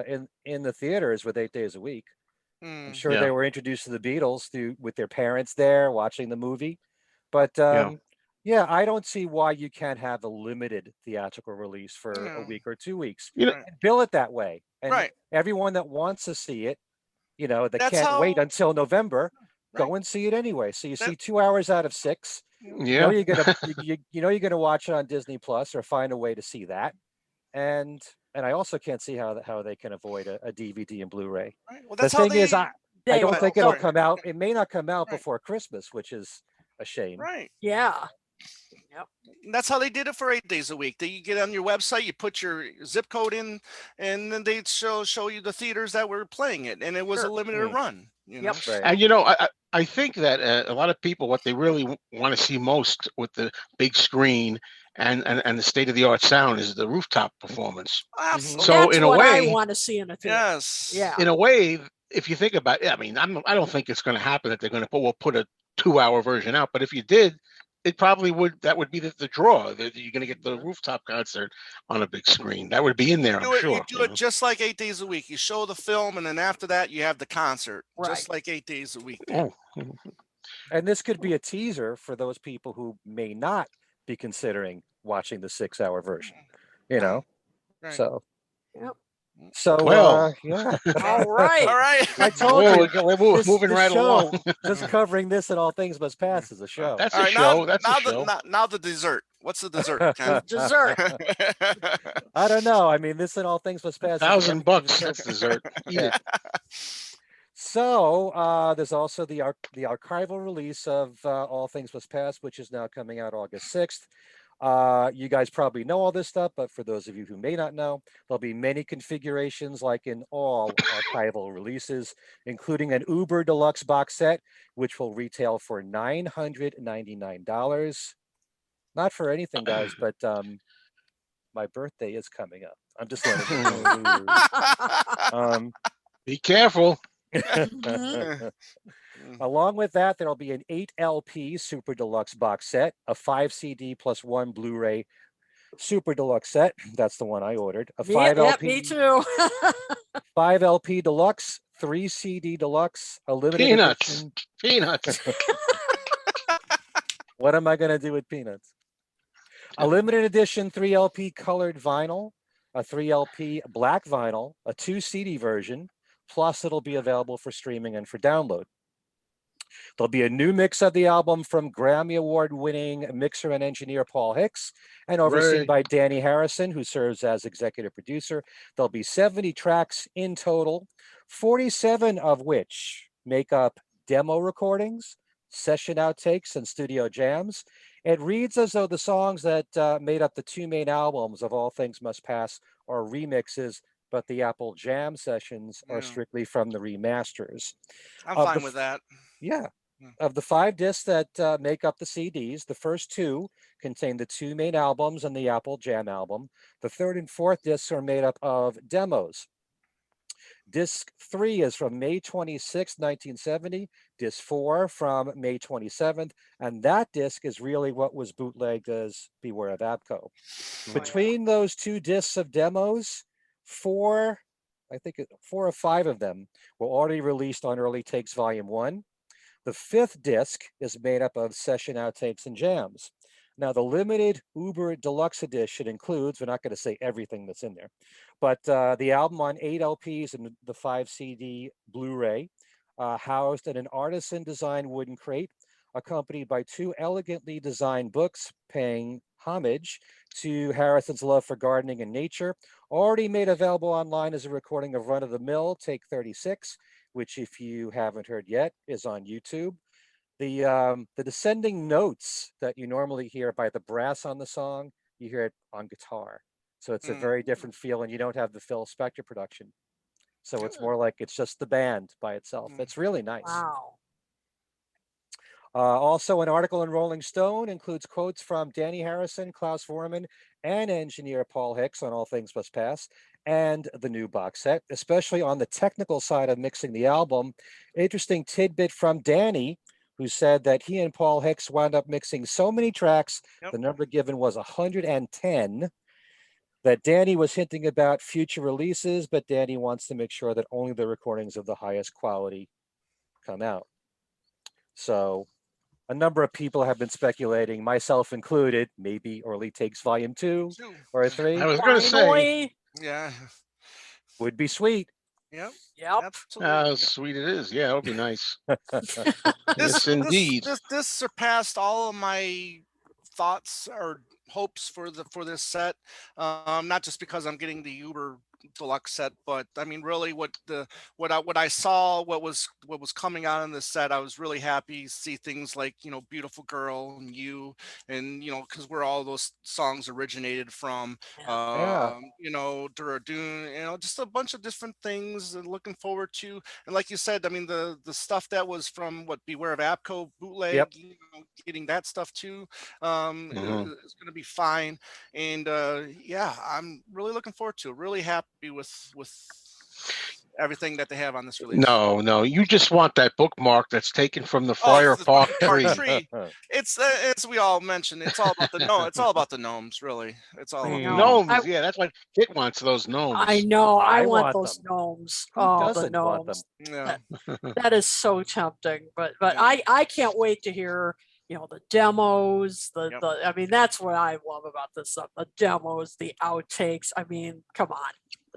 in the theaters with 8 Days a Week. I'm sure they were introduced to the Beatles with their parents there watching the movie. But I don't see why you can't have a limited theatrical release for a week or 2 weeks. And bill it that way. And everyone that wants to see it, that can't wait until November, go and see it anyway. So you see 2 hours out of 6. Yeah. You're gonna watch it on Disney Plus or find a way to see that. And I also can't see how they can avoid a DVD and Blu-ray. Right. Well, the thing is, I don't think it'll come out. It may not come out before Christmas, which is a shame. Right. Yeah. Yep. And that's how they did it for 8 days a week. You get on your website, you put your zip code in, and then they'd show you the theaters that were playing it, and it was a Sure. limited Mm. run. You know. Yep. Right. And I think that a lot of people, what they really want to see most with the big screen and the state of the art sound is the rooftop performance. Absolutely. So That's what I want to see in a theater. Yes. Yeah. in a way, if you think about it, I mean, I don't think it's going to happen that they're going to put a 2-hour version out. But if you did, it probably that would be the draw. That you're going to get the rooftop concert on a big screen. That would be in there, I'm You sure. do it just like 8 days a week. You show the film, and then after that, you have the concert, just Right. like 8 days a week. Oh, And this could be a teaser for those people who may not be considering watching the 6-hour version. You know, Right. so. Yep. So Well. yeah. All right. All right. I told Whoa, you we're moving right show, along. just covering this and all things must pass is a show. That's All a right. show. That's a now show. now the dessert. What's the dessert, Ken? Dessert. I don't know. I mean, this and all things must pass. is everything $1,000. that- That's dessert. Eat Yeah. it. So there's also the archival release of All Things Must Pass, which is now coming out August 6th. You guys probably know all this stuff, but for those of you who may not know, there'll be many configurations like in all archival releases, including an Uber Deluxe box set, which will retail for $999. Not for anything, guys, but my birthday is coming up. I'm just letting you know. Be careful. Mhm. Along with that, there'll be an 8 LP Super Deluxe box set, a 5 CD plus 1 Blu-ray Super Deluxe set. That's the one I ordered. A 5 Yeah, LP, me too. 5 LP Deluxe, 3 CD Deluxe, a limited Peanuts. edition. Peanuts. What am I going to do with peanuts? A limited edition 3 LP colored vinyl, a 3 LP black vinyl, a 2 CD version, plus it'll be available for streaming and for download. There'll be a new mix of the album from Grammy Award winning mixer and engineer Paul Hicks and overseen Right. by Danny Harrison, who serves as executive producer. There'll be 70 tracks in total, 47 of which make up demo recordings, session outtakes, and studio jams. It reads as though the songs that made up the 2 main albums of All Things Must Pass are remixes, but the Apple Jam sessions are Yeah. strictly from the remasters. I'm Of fine the with that. Yeah. Hmm. Of the 5 discs that make up the CDs, the first 2 contain the 2 main albums and the Apple Jam album. The 3rd and 4th discs are made up of demos. Disc 3 is from May 26, 1970. Disc 4 from May 27th. And that disc is really what was bootlegged as Beware of Abco. Oh, yeah. Between those 2 discs of demos, 4 or 5 of them were already released on Early Takes Volume 1. The 5th disc is made up of session outtakes and jams. Now, the limited Uber Deluxe edition includes, we're not going to say everything that's in there, but the album on 8 LPs and the 5 CD Blu-ray, housed in an artisan designed wooden crate, accompanied by 2 elegantly designed books paying homage to Harrison's love for gardening and nature, already made available online as a recording of Run of the Mill, Take 36, which, if you haven't heard yet, is on YouTube. The descending notes that you normally hear by the brass on the song, you hear it on guitar. So it's a very different feel, and you don't have the Phil Spector production. So it's more like it's just the band by itself. It's really nice. Wow. Also, an article in Rolling Stone includes quotes from Danny Harrison, Klaus Vorman, and engineer Paul Hicks on All Things Must Pass and the new box set, especially on the technical side of mixing the album. Interesting tidbit from Danny, who said that he and Paul Hicks wound up mixing so many tracks, the number given was 110, that Danny was hinting about future releases, but Danny wants to make sure that only the recordings of the highest quality come out. So a number of people have been speculating, myself included, maybe Early Takes Volume 2 or 3. I was going to say, Finally. Yeah. Would be sweet. Yep. Yep. Absolutely. how sweet it is. Yeah, it would be nice. This, Yes, indeed. This surpassed all of my thoughts or hopes for this set. Not just because I'm getting the Uber deluxe set. But I mean, really, what I saw, what was coming out in this set, I was really happy to see things like, you know, Beautiful Girl and You, and you know, because where all those songs originated from, Yeah. Yeah. you know, Duradoon, you know, just a bunch of different things and looking forward to. And like you said, I mean, the stuff that was from what Beware of Abco Yep. bootleg, you know, getting that stuff too, Mhm. is going to be fine. And yeah, I'm really looking forward to it. Really happy with everything that they have on this release. No, no, you just want that bookmark that's taken from the Oh, Friar the Park Park tree. Tree. It's as we all mentioned. It's all about the no. It's all about the gnomes, really. It's all I about the know. gnomes. Gnomes, yeah, that's what Kit wants, those I gnomes. know. I I want want those them. gnomes. Who Oh, the doesn't want them? gnomes. Yeah, That, that is so tempting. But yeah, I can't wait to hear, you know, the demos, yep. the I mean, that's what I love about this stuff. The demos, the outtakes. I mean, come on.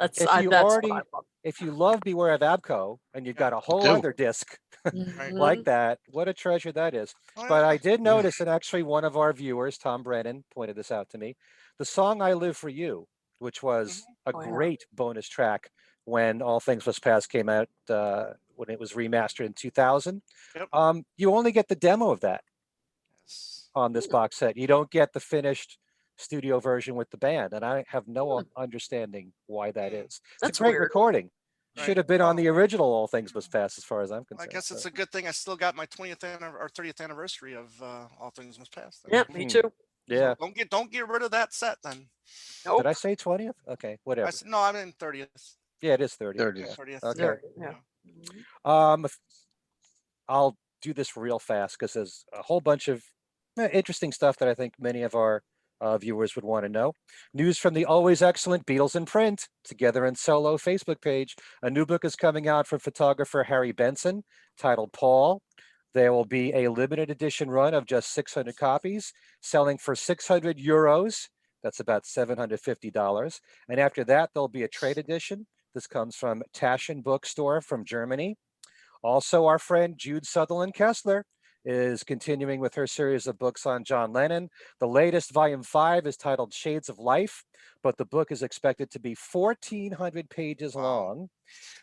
If you That's what I already, love. if you love Beware of Abco and you've Yeah, got a You whole do. other disc right. like Mhm. that, what a treasure that is. Oh But I yeah. did Yeah. notice, and actually one of our viewers, Tom Brennan, pointed this out to me, the song I Live for You, which was Mhm. a Oh yeah. great bonus track when All Things Must Pass came out, when it was remastered in 2000. Yep. You only get the demo of that Yes. on this box set. You don't get the finished studio version with the band, and I have no Hmm, understanding why that Hmm. is. It's a that's great weird. recording. Right. Should have been on Well, the original All Things Must Pass, as far as I'm I concerned. guess But it's a good thing I still got my 30th anniversary of All Things Must Pass. Then. Yeah, me too. yeah, So don't get rid of that set then. did I Nope. say 20th? Okay, I whatever. said no, I'm in 30th. Yeah, it is 30th. There it Yeah. is. 30th. Okay. Yeah. There. Yeah. Yeah. Mhm. If- I'll do this real fast because there's a whole bunch of interesting stuff that I think many of our viewers would want to know. News from the always excellent Beatles in Print, Together and Solo Facebook page. A new book is coming out from photographer Harry Benson titled Paul. There will be a limited edition run of just 600 copies, selling for €600. That's about $750. And after that, there'll be a trade edition. This comes from Taschen Bookstore from Germany. Also, our friend Jude Sutherland Kessler is continuing with her series of books on John Lennon. The latest, volume 5, is titled Shades of Life, but the book is expected to be 1,400 pages Wow. long.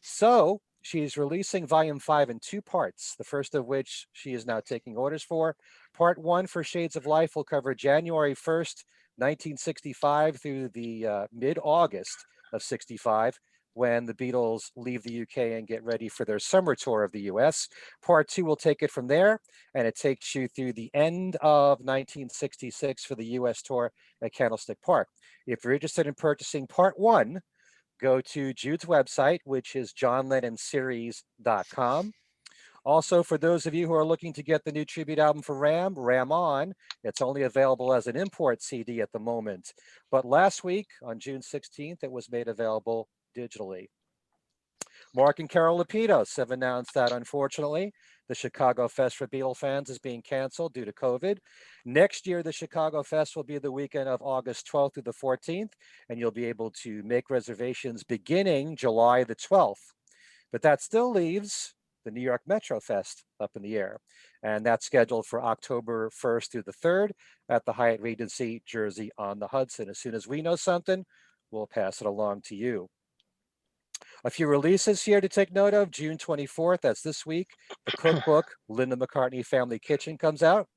So she's releasing volume 5 in two parts, the first of which she is now taking orders for. Part 1 for Shades of Life will cover January 1st, 1965 through the mid-August of 65, when the Beatles leave the UK and get ready for their summer tour of the US. Part 2 will take it from there, and it takes you through the end of 1966 for the US tour at Candlestick Park. If you're interested in purchasing Part 1, go to Jude's website, which is johnlennonseries.com. Also, for those of you who are looking to get the new tribute album for Ram On, it's only available as an import CD at the moment. But last week, on June 16th, it was made available digitally. Mark and Carol Lapidus have announced that, unfortunately, the Chicago Fest for Beatle fans is being canceled due to COVID. Next year, the Chicago Fest will be the weekend of August 12th through the 14th, and you'll be able to make reservations beginning July the 12th. But that still leaves the New York Metro Fest up in the air, and that's scheduled for October 1st through the 3rd at the Hyatt Regency, Jersey on the Hudson. As soon as we know something, we'll pass it along to you. A few releases here to take note of. June 24th, that's this week, the cookbook, Linda McCartney Family Kitchen, comes out.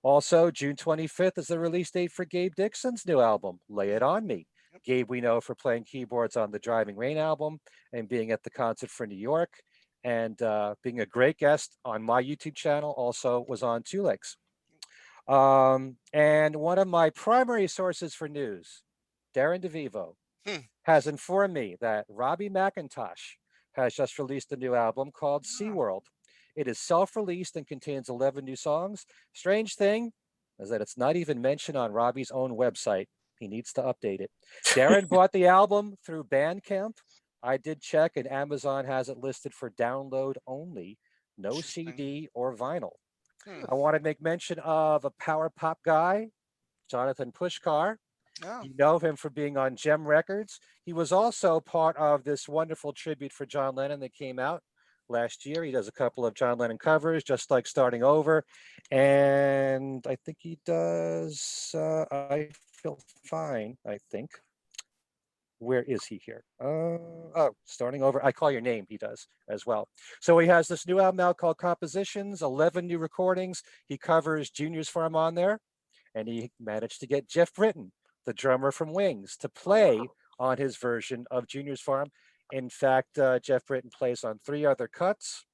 Also, June 25th is the release date for Gabe Dixon's new album, Lay It On Me. Yep. Gabe, we know for playing keyboards on the Driving Rain album and being at the concert for New York and being a great guest on my YouTube channel, also was on Two Legs. And one of my primary sources for news, Darren DeVivo, Hmm. has informed me that Robbie McIntosh has just released a new album called Ah, SeaWorld. It is self-released and contains 11 new songs. Strange thing is that it's not even mentioned on Robbie's own website. He needs to update it. Darren bought the album through Bandcamp. I did check, and Amazon has it listed for download only, no interesting. CD or vinyl. Hmm. I want to make mention of a power pop guy, Jonathan Pushkar. Yeah. You know him for being on Gem Records. He was also part of this wonderful tribute for John Lennon that came out last year. He does a couple of John Lennon covers, just like Starting Over. And I think he does I Feel Fine, I think. Where is he here? Oh, starting over. I call your name. He does as well. So he has this new album out called Compositions, 11 new recordings. He covers Junior's Farm on there, and he managed to get Jeff Britton, the drummer from Wings, to play on his version of Junior's Farm. In fact, Jeff Britton plays on 3 other cuts.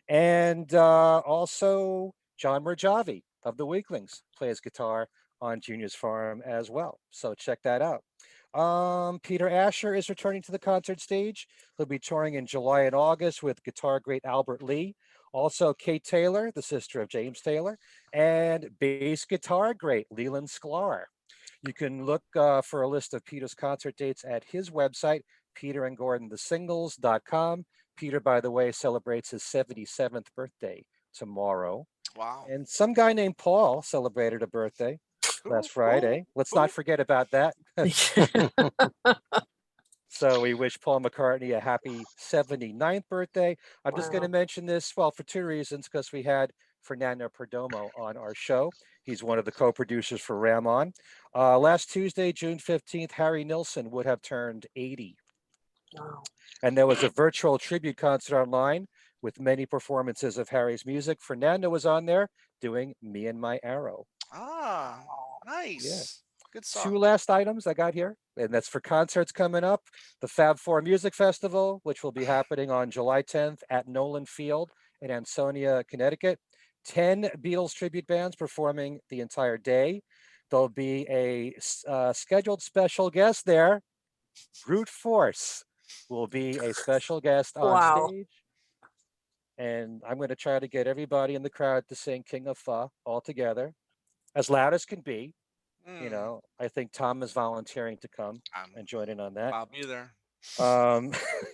And also John Murjavi of the Weaklings plays guitar on Junior's Farm as well. So check that out. Peter Asher is returning to the concert stage. He'll be touring in July and August with guitar great Albert Lee. Also, Kate Taylor, the sister of James Taylor, and bass guitar great Leland Sklar. You can look for a list of Peter's concert dates at his website, peterandgordonthesingles.com. Peter, by the way, celebrates his 77th birthday tomorrow. Wow. And some guy named Paul celebrated a birthday last Friday. Let's not forget about that. So we wish Paul McCartney a happy 79th birthday. I'm just going to mention this, well, for 2 reasons, because we had Fernando Perdomo on our show. He's one of the co-producers for Ram On. Last Tuesday, June 15th, Harry Nilsson would have turned 80. Wow. And there was a virtual tribute concert online with many performances of Harry's music. Fernando was on there doing Me and My Arrow. Ah, nice. Yeah. Good song. 2 last items I got here, and that's for concerts coming up. The Fab Four Music Festival, which will be happening on July 10th at Nolan Field in Ansonia, Connecticut. 10 Beatles tribute bands performing the entire day. There'll be a scheduled special guest there. Brute Force will be a special guest on stage. And I'm going to try to get everybody in the crowd to sing King of Fa all together, as loud as can be. You know, I think Tom is volunteering to come and join in on that. I'll be there.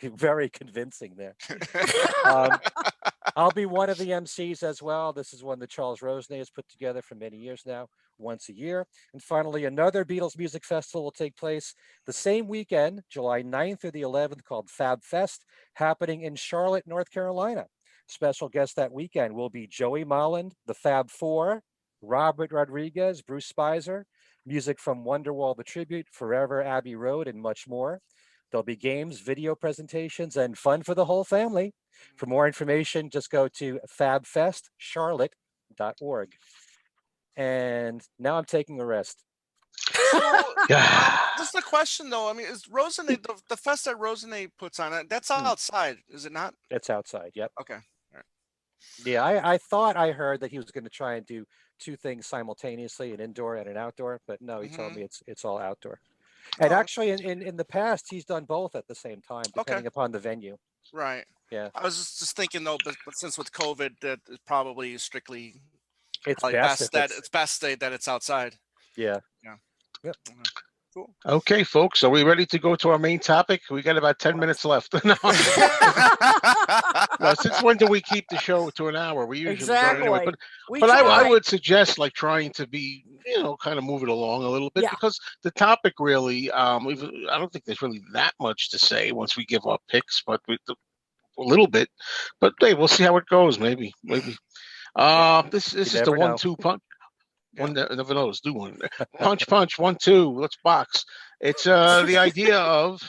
Very convincing there. I'll be one of the MCs as well. This is one that Charles Rosenay has put together for many years now, once a year. And finally, another Beatles Music Festival will take place the same weekend, July 9th through the 11th, called Fab Fest, happening in Charlotte, North Carolina. Special guests that weekend will be Joey Molland, the Fab Four, Robert Rodriguez, Bruce Spicer, music from Wonderwall the Tribute, Forever Abbey Road, and much more. There'll be games, video presentations, and fun for the whole family. For more information, just go to fabfestcharlotte.org. And now I'm taking a rest. So, just a question though. I mean, is Rosenay the fest that Rosenay puts on it? That's outside, is it not? It's outside. Yep. Okay. All right. Yeah, I thought I heard that he was going to try and do 2 things simultaneously, an indoor and an outdoor, but no, he told me it's all outdoor. And actually, in the past, he's done both at the same time, depending upon the venue. Right. Yeah. I was just thinking though, but since with COVID, that is probably strictly it's best that it's outside. Yeah. Yeah. Yep. Cool. Okay, folks, are we ready to go to our main topic? We got about 10 minutes left. No, since when do we keep the show to an hour? We usually don't anyway. But I would suggest like trying to be, kind of move it along a little bit because the topic really, I don't think there's really that much to say once we give our picks, but a little bit. But hey, we'll see how it goes. Maybe. This is the 1-2 punch. One never knows. Do one. Punch, 1-2. Let's box. It's the idea of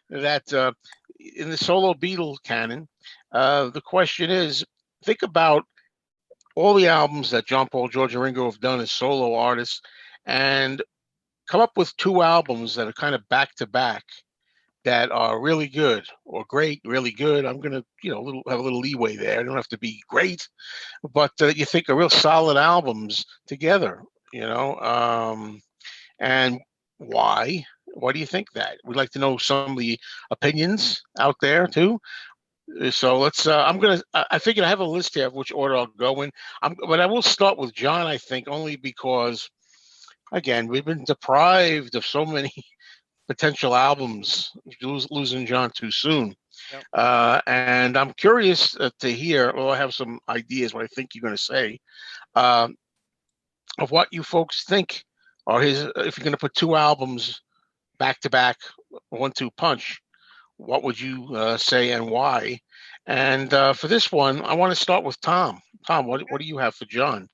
that in the solo Beatle canon. The question is, think about all the albums that John, Paul, George, and Ringo have done as solo artists, and come up with 2 albums that are kind of back to back that are really good or great, really good. I'm gonna, have a little leeway there. I don't have to be great, but you think are real solid albums together, and why? Why do you think that? We'd like to know some of the opinions out there too. So let's. I figured I have a list here of which order I'll go in. But I will start with John. I think only because, again, we've been deprived of so many potential albums, losing John too soon. Yep. And I'm curious to hear, I have some ideas what I think you're going to say, of what you folks think are if you're going to put 2 albums back to back, 1-2 punch, what would you say and why? And for this one, I want to start with Tom. Tom, what do you have for John?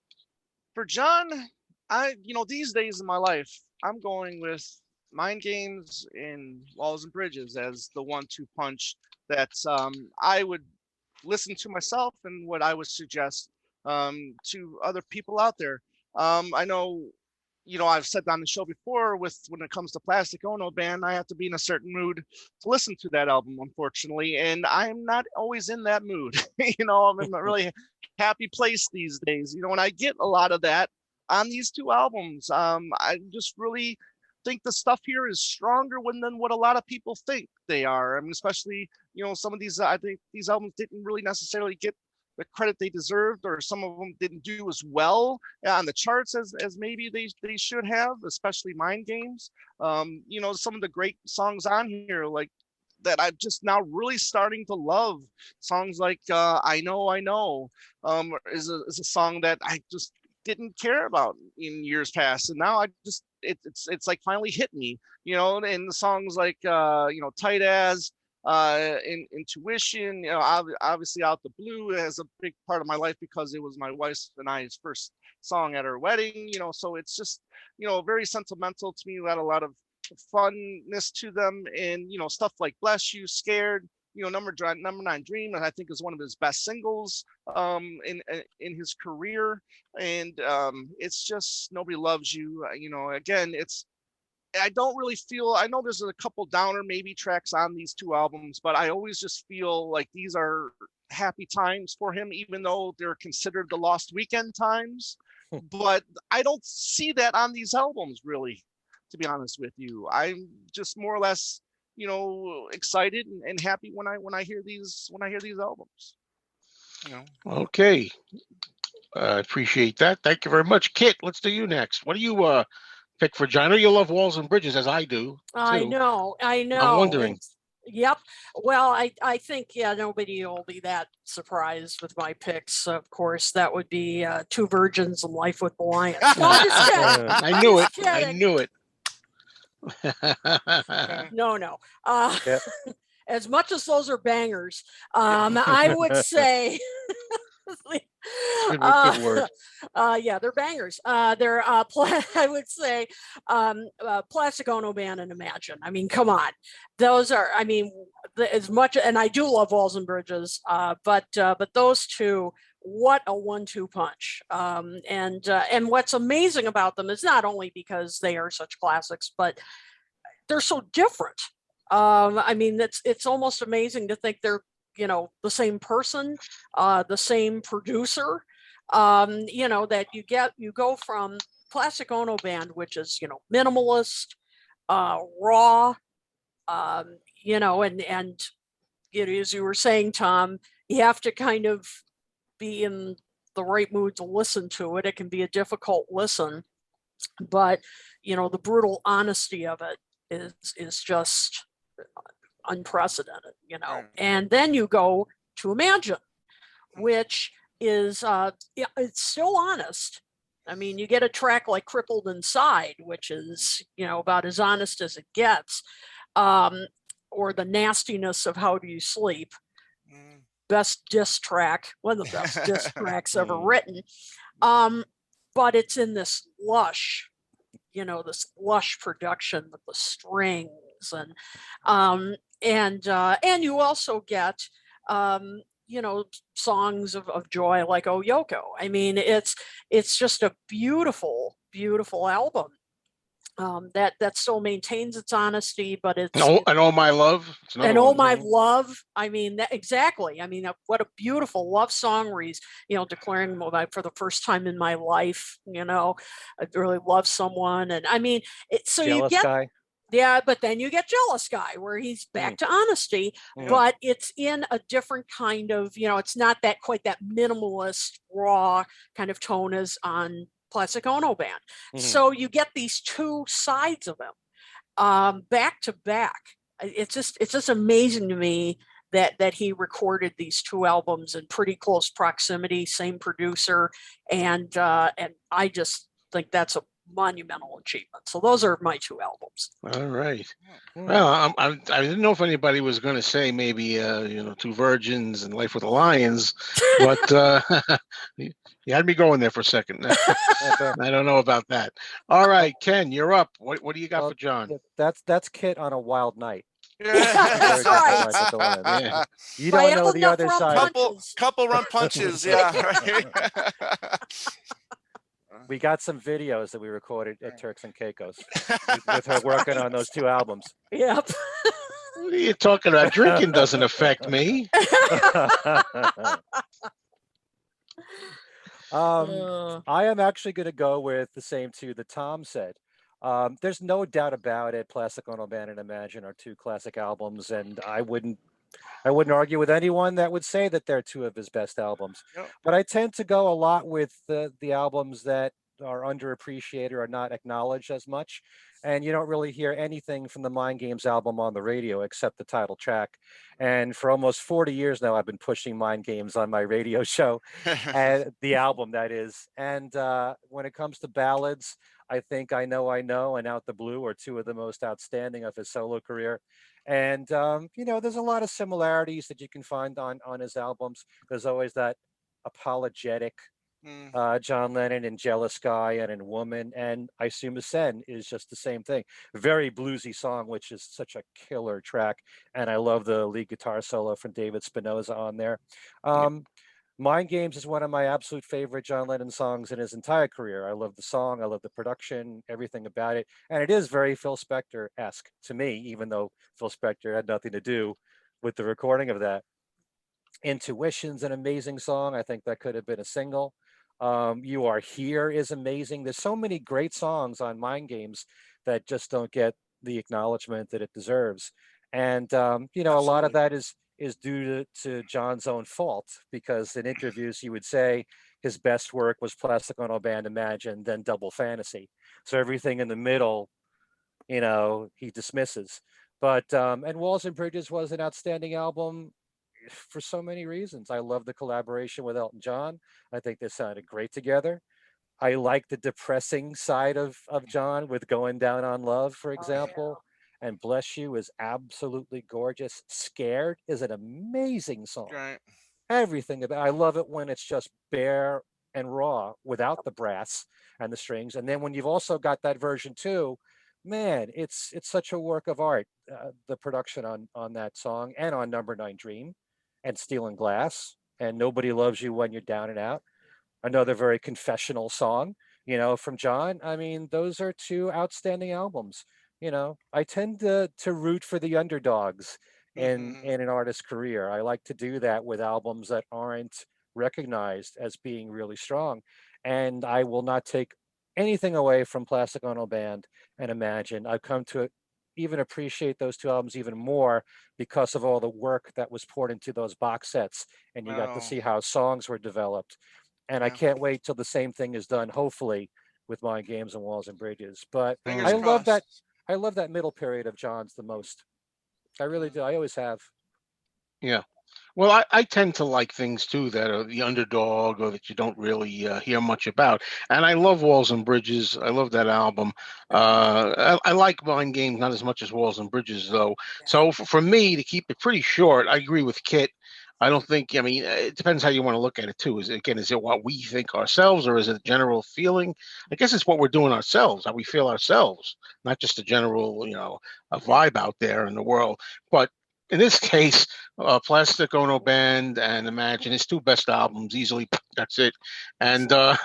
For John, these days in my life, I'm going with Mind Games and Walls and Bridges as the 1-2 punch that I would listen to myself and what I would suggest to other people out there. I know, I've said on the show before, when it comes to Plastic Ono Band, I have to be in a certain mood to listen to that album, unfortunately, and I'm not always in that mood. I'm in a really happy place these days. And I get a lot of that on these two albums. I just really think the stuff here is stronger than what a lot of people think they are. I mean, especially, some of these, I think these albums didn't really necessarily get the credit they deserved, or some of them didn't do as well on the charts as maybe they should have, especially Mind Games. Some of the great songs on here, like that I'm just now really starting to love. Songs like I Know, is a song that I just didn't care about in years past, and now I just it's like finally hit me, and the songs like Tight As, Intuition, obviously Out the Blue has a big part of my life because it was my wife and I's first song at her wedding, so it's just very sentimental to me. Got a lot of funness to them, and stuff like Bless You, Scared, number 9 Dream, and I think is one of his best singles in his career. And it's just Nobody Loves You. Again, I don't really feel, I know there's a couple downer maybe tracks on these two albums, but I always just feel like these are happy times for him, even though they're considered the lost weekend times. But I don't see that on these albums, really, to be honest with you. I'm just more or less excited and happy when I hear these albums. Okay, I appreciate that. Thank you very much. Kit, let's do you next. What do you pick for John? I know you love Walls and Bridges, as I do too. I know. I'm wondering. Yep. Well, I think, nobody will be that surprised with my picks. Of course, that would be Two Virgins and Life with the Lions. No, I'm just kidding. I knew it. I knew it. No. Yep. As much as those are bangers, I would say Good word. yeah, they're bangers. They're I would say Plastic Ono Band and Imagine. I mean, come on. Those are, I mean, as much, and I do love Walls and Bridges, but those two, what a 1-2 punch. And what's amazing about them is not only because they are such classics, but they're so different. I mean, it's almost amazing to think they're, the same person, the same producer, that you go from Plastic Ono Band, which is, minimalist, raw, and as you were saying, Tom, you have to kind of be in the right mood to listen to it. It can be a difficult listen, but, the brutal honesty of it is just unprecedented, and then you go to Imagine, which is it's still honest. I mean, you get a track like Crippled Inside, which is about as honest as it gets, or The Nastiness of How Do You Sleep, best diss track, one of the best diss tracks ever written, but it's in this lush production with the strings, and you also get songs of joy like Oh Yoko. I mean, it's just a beautiful album that still maintains its honesty, but it's and All My Love. And All My Love. I mean, exactly. I mean, what a beautiful love song where he's, declaring for the first time in my life, I really love someone. And I mean, so Jealous you get, Guy. Yeah, but then you get Jealous Guy where he's back to honesty, but it's in a different kind of, it's not quite that minimalist, raw kind of tone as on Plastic Ono Band. So you get these two sides of him back to back. It's just amazing to me that he recorded these two albums in pretty close proximity, same producer, and I just think that's monumental achievement. So those are my two albums. All right. Mm. Well, I didn't know if anybody was going to say maybe Two Virgins and Life with the Lions, but you had me going there for a second. I don't know about that. All right, Ken, you're up. What do you got Well, for John? that's Kit on a wild night. That's right. Life with the Lions. Yeah. You Right, don't know the enough other rum side. punches. Couple run punches, yeah. Right. We got some videos that we recorded at Turks and Caicos with her working on those two albums. Yep. What are you talking about? Drinking doesn't affect me. I am actually going to go with the same two that Tom said. There's no doubt about it. Plastic Ono Band and Imagine are two classic albums, and I wouldn't argue with anyone that would say that they're two of his best albums. Yep. But I tend to go a lot with the albums that are underappreciated or not acknowledged as much. And you don't really hear anything from the Mind Games album on the radio except the title track. And for almost 40 years now, I've been pushing Mind Games on my radio show, and the album that is. And when it comes to ballads, I think I Know, and Out the Blue are two of the most outstanding of his solo career. And there's a lot of similarities that you can find on his albums. There's always that apologetic John Lennon in Jealous Guy and in Woman, and I Assume Sen is just the same thing. Very bluesy song, which is such a killer track, and I love the lead guitar solo from David Spinoza on there. Mind Games is one of my absolute favorite John Lennon songs in his entire career. I love the song, I love the production, everything about it, and it is very Phil Spector-esque to me, even though Phil Spector had nothing to do with the recording of that. Intuition's an amazing song. I think that could have been a single. You Are Here is amazing. There's so many great songs on Mind Games that just don't get the acknowledgement that it deserves. And a lot of that is due to John's own fault, because in interviews he would say his best work was Plastic Ono Band, Imagine, then Double Fantasy. So everything in the middle, he dismisses. But and Walls and Bridges was an outstanding album for so many reasons. I love the collaboration with Elton John. I think they sounded great together. I like the depressing side of John with Going Down on Love, for example. And Bless You is absolutely gorgeous. Scared is an amazing song. Right. Everything about I love it when it's just bare and raw without the brass and the strings. And then when you've also got that version too, man, it's such a work of art. The production on that song and on Number 9 Dream and Steel and Glass and Nobody Loves You When You're Down and Out. Another very confessional song, from John. I mean, those are two outstanding albums. I tend to root for the underdogs in an artist's career. I like to do that with albums that aren't recognized as being really strong. And I will not take anything away from Plastic Ono Band and Imagine. I've come to even appreciate those two albums even more because of all the work that was poured into those box sets, and you got to see how songs were developed. And I can't wait till the same thing is done, hopefully, with Mind Games and Walls and Bridges. But I love that middle period of John's the most. I really do. I always have. Yeah. Well, I tend to like things too that are the underdog or that you don't really hear much about. And I love Walls and Bridges. I love that album. I like Mind Games not as much as Walls and Bridges, though. So for me, to keep it pretty short, I agree with Kit. I don't think, it depends how you want to look at it too. Is it what we think ourselves, or is it a general feeling? I guess it's what we're doing ourselves, how we feel ourselves, not just a general, a vibe out there in the world. But in this case, Plastic Ono Band and Imagine, his two best albums, easily. That's it. And I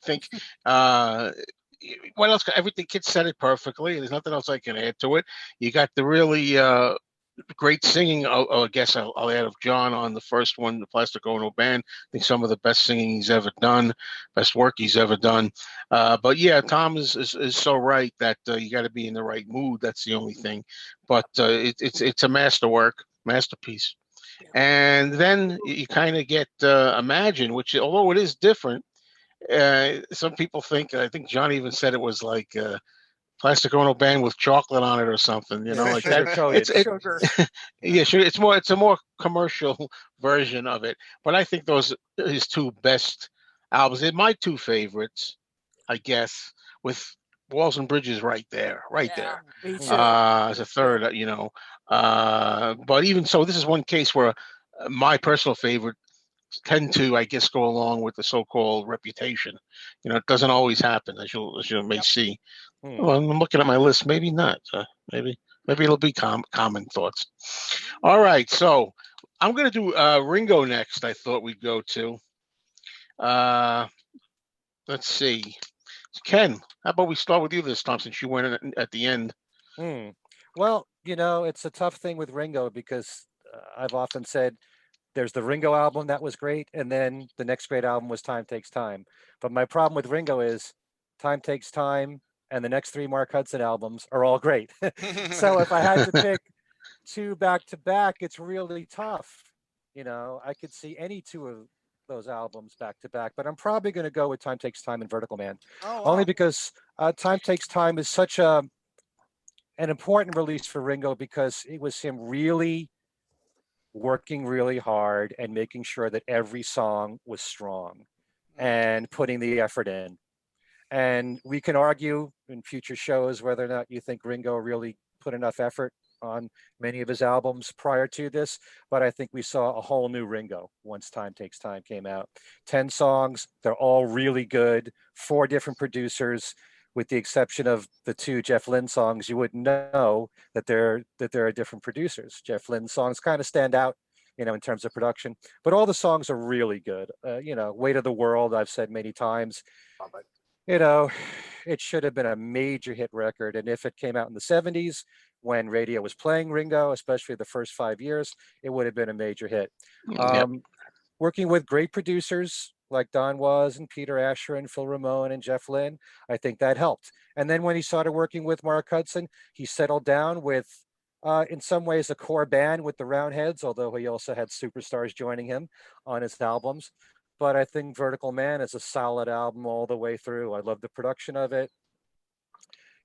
think what else? Everything Kid said it perfectly. There's nothing else I can add to it. You got the really great singing. I guess I'll add of John on the first one, the Plastic Ono Band. I think some of the best singing he's ever done, best work he's ever done. But yeah, Tom is so right that you got to be in the right mood. That's the only thing. But it's a masterpiece. And then you kind of get Imagine, which, although it is different, some people think, I think John even said it was like Plastic Ono Band with chocolate on it or something, like that. Sugar. Yeah, sure. It's a more commercial version of it. But I think those are his two best albums. They're my two favorites, I guess, with Walls and Bridges right there, right Yeah, there. me Mm. too. As a third, you know. But even so, this is one case where my personal favorite tend to, I guess, go along with the so-called reputation. You know, it doesn't always happen, as you may see. Hmm. Well, I'm looking at my list. Maybe not. Maybe it'll be common thoughts. All right, so I'm gonna do Ringo next. I thought we'd go to. Uh, let's see, Ken. How about we start with you this time, since you went in at the end? Hmm. Well, you know, it's a tough thing with Ringo because I've often said there's the Ringo album that was great, and then the next great album was Time Takes Time. But my problem with Ringo is Time Takes Time and the next three Mark Hudson albums are all great. So if I had to pick two back to back, it's really tough. You know, I could see any two of those albums back to back, but I'm probably going to go with Time Takes Time and Vertical Man, Oh only wow. because Time Takes Time is such an important release for Ringo because it was him really working really hard and making sure that every song was strong Mm. and putting the effort in. And we can argue in future shows whether or not you think Ringo really put enough effort on many of his albums prior to this, but I think we saw a whole new Ringo once Time Takes Time came out. 10 songs, they're all really good, four different producers, with the exception of the two Jeff Lynne songs. You wouldn't know that there are different producers. Jeff Lynne's songs kind of stand out, you know, in terms of production, but all the songs are really good. You know, Weight of the World, I've said many times, you know, it should have been a major hit record. And if it came out in the 70s when radio was playing Ringo, especially the first 5 years, it would have been a major hit. Yep. Working with great producers like Don Was and Peter Asher and Phil Ramone and Jeff Lynne, I think that helped. And then when he started working with Mark Hudson, he settled down with, in some ways, a core band with the Roundheads, although he also had superstars joining him on his albums. But I think Vertical Man is a solid album all the way through. I love the production of it.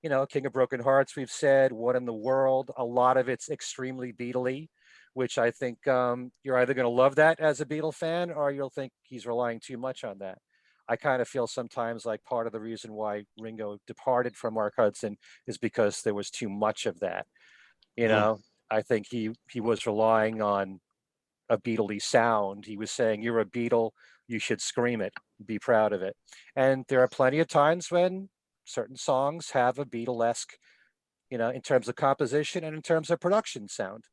You know, King of Broken Hearts, we've said, What in the World, a lot of it's extremely Beatley, which I think you're either going to love that as a Beatle fan or you'll think he's relying too much on that. I kind of feel sometimes like part of the reason why Ringo departed from Mark Hudson is because there was too much of that. You Mm. know, I think he was relying on a Beatley sound. He was saying, "You're a Beatle, you should scream it, be proud of it." And there are plenty of times when certain songs have a Beatlesque, you know, in terms of composition and in terms of production sound.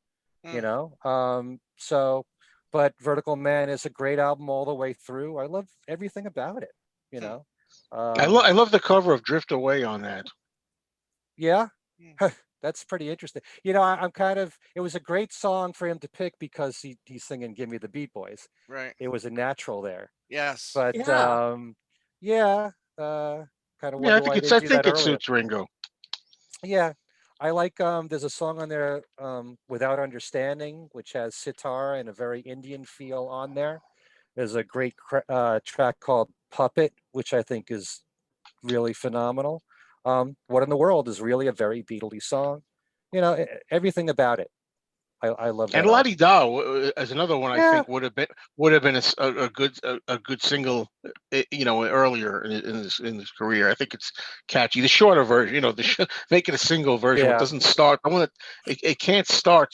You Mm. know, so, but Vertical Man is a great album all the way through. I love everything about it. You Hmm. know, I um, love the cover of Drift Away on that. yeah. Mm. That's pretty interesting. You know, I'm kind of. It was a great song for him to pick because he's singing "Give Me the Beat Boys." Right. It was a natural there. Yes. But Yeah. yeah, uh, kind of Yeah, wonder why I I didn't do think that it earlier. suits Ringo. Yeah, I like. There's a song on there, "Without Understanding," which has sitar and a very Indian feel on there. There's a great track called "Puppet," which I think is really phenomenal. "What in the World" is really a very Beatley song. You know, everything about it. I love And that La Di album. Da as another one I Yeah, think would have been a good a good single, you know, earlier in his career. I think it's catchy. The shorter version, you know, make it a single version. What yeah. doesn't start. I want it can't start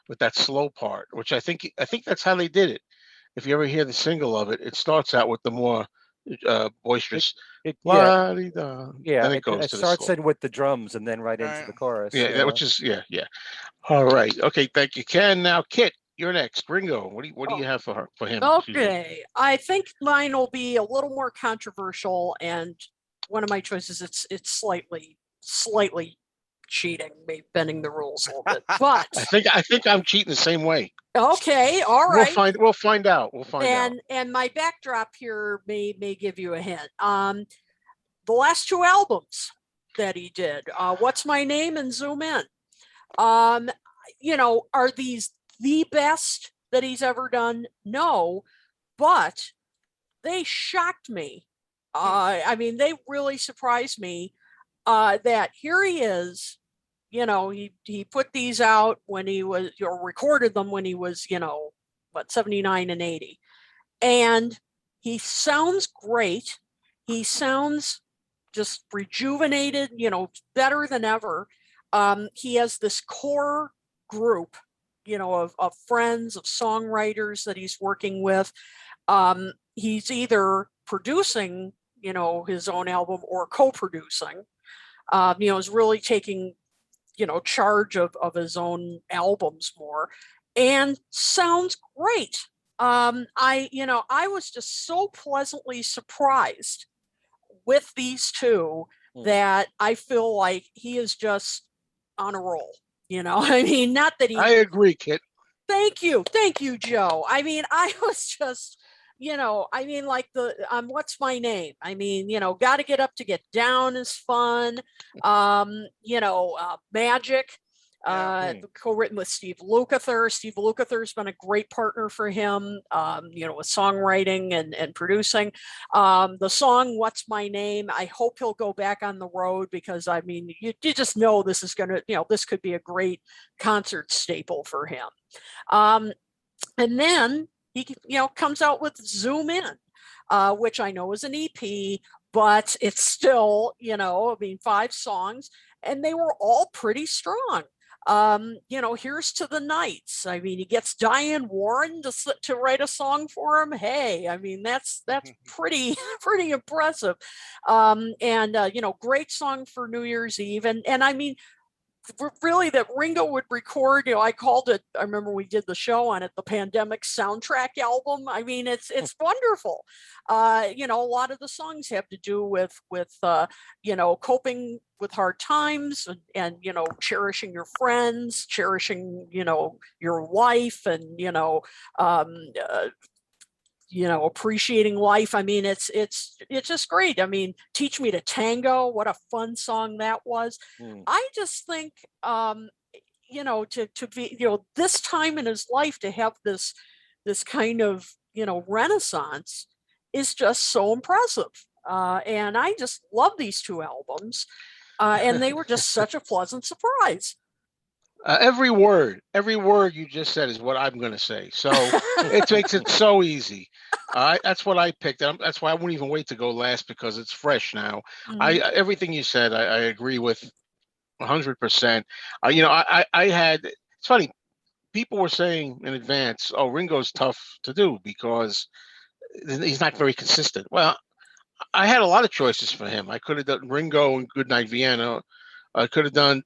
with that slow part, which I think that's how they did it. If you ever hear the single of it, it starts out with the more It boisterous yeah, La Di Da, yeah. then it goes It to the starts slow. in with the drums and then right into Right. the chorus. Yeah, You that know. which is yeah. All right. Okay. Thank you, Ken. Now, Kit, you're next. Ringo. What do Oh, you have for him? Excuse me. okay. I think mine will be a little more controversial, and one of my choices, it's slightly cheating, maybe bending the rules a little bit. But I think I'm cheating the same way. okay, all right. We'll find out. We'll find out. And my backdrop here may give you a hint. The last two albums that he did, What's My Name and Zoom In. Um, you know, are these the best that he's ever done? No, but they shocked me. I mean, they really surprised me that here he is. You know, he put these out when he was, or recorded them when he was, you know, what, 79 and 80. And he sounds great. He sounds just rejuvenated, better than ever. He has this core group, of friends, of songwriters that he's working with. He's either producing, his own album or co-producing. Is really taking, charge of his own albums more, and sounds great. I was just so pleasantly surprised with these two that I feel like he is just on a roll. I mean, not that he. I agree, Kit. Thank you, Joe. I mean, I was just, like the what's my name? I mean, got to get up to get down is fun. Magic. Co-written with Steve Lukather. Steve Lukather's been a great partner for him, with songwriting and producing. The song "What's My Name," I hope he'll go back on the road, because I mean, you just know this is gonna, this could be a great concert staple for him. And then he, comes out with "Zoom In," which I know is an EP, but it's still, 5 songs, and they were all pretty strong. Here's to the Nights. I mean, he gets Diane Warren to write a song for him. Hey, I mean, that's pretty impressive. Great song for New Year's Eve. And I mean, really, that Ringo would record, I called it, I remember we did the show on it, the pandemic soundtrack album. I mean, it's wonderful. A lot of the songs have to do with coping with hard times, and cherishing your friends, cherishing, your life, and, appreciating life. I mean, it's just great. I mean, "Teach Me to Tango," what a fun song that was. I just think, to be, this time in his life, to have this kind of, renaissance is just so impressive. And I just love these 2 albums. And they were just such a pleasant surprise. Every word you just said is what I'm going to say. So it makes it so easy. That's what I picked. That's why I wouldn't even wait to go last, because it's fresh now. Everything you said, I agree with 100%. I had, it's funny, people were saying in advance, "Oh, Ringo's tough to do because he's not very consistent." Well, I had a lot of choices for him. I could have done Ringo and "Goodnight Vienna." I could have done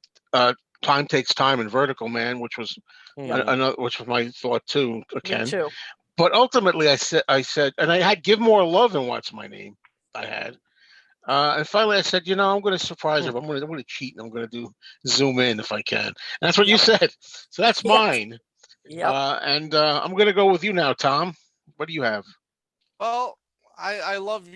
"Time Takes Time" and "Vertical Man," which was another, which was my thought too. Ken. Me too. But ultimately, I said, and I had "Give More Love" and "What's My Name." I had, and finally I said, I'm going to surprise her. I'm going to cheat, and I'm going to do "Zoom In" if I can. And that's what you said. So that's mine. And I'm going to go with you now, Tom. What do you have? Well, I love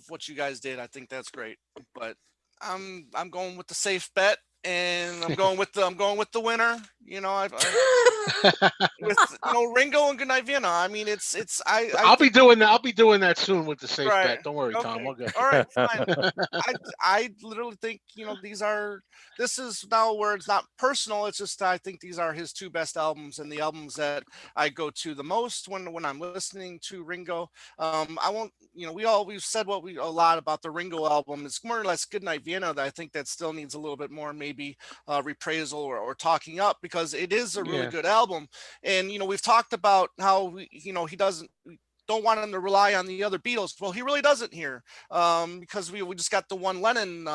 what you guys did. I think that's great. But I'm going with the safe bet, and I'm going with the winner. With Ringo and "Goodnight Vienna." I mean, I'll be doing that. I'll be doing that soon with the safe Right. bet. Don't worry, Tom. Okay. I'll go. All right, fine. I literally think, this is now where it's not personal. It's just, I think these are his 2 best albums, and the albums that I go to the most when I'm listening to Ringo. I won't, we've said a lot about the Ringo album. It's more or less "Goodnight Vienna" that I think that still needs a little bit more, maybe reprisal or talking up, because it is a really good album. And, we've talked about how, he don't want him to rely on the other Beatles. Well, he really doesn't here, because we just got the one Lennon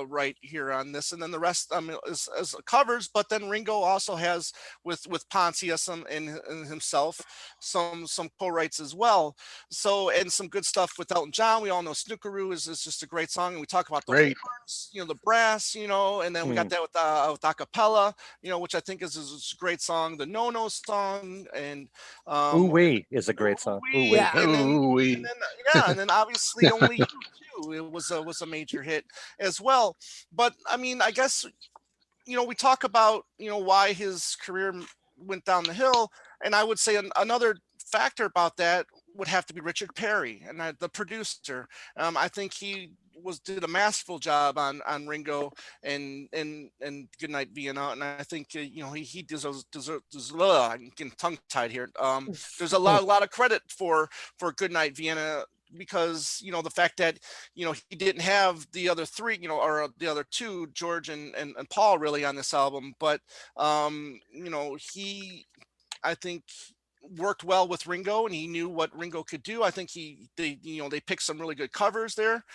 right here on this, and then the rest is covers. But then Ringo also has with Pontius and himself some co-writes as well. So, and some good stuff with Elton John. We all know "Snookeroo" is just a great song, and we talk about the horns, the brass, and then we got that with acapella, which I think is a great song. The "No No" song, and "Ooh Wee" is a great song. Ooh Wee, and then obviously "Only You Too." It was a major hit as well. But I mean, I guess, we talk about, why his career went down the hill. And I would say another factor about that would have to be Richard Perry, and the producer. I think he did a masterful job on Ringo and "Goodnight Vienna," and I think he deserves. I'm getting tongue tied here. There's a lot of credit for "Goodnight Vienna" because the fact that he didn't have the other three, or the other two, George and Paul, really on this album, but he, I think, worked well with Ringo, and he knew what Ringo could do. I think they picked some really good covers there,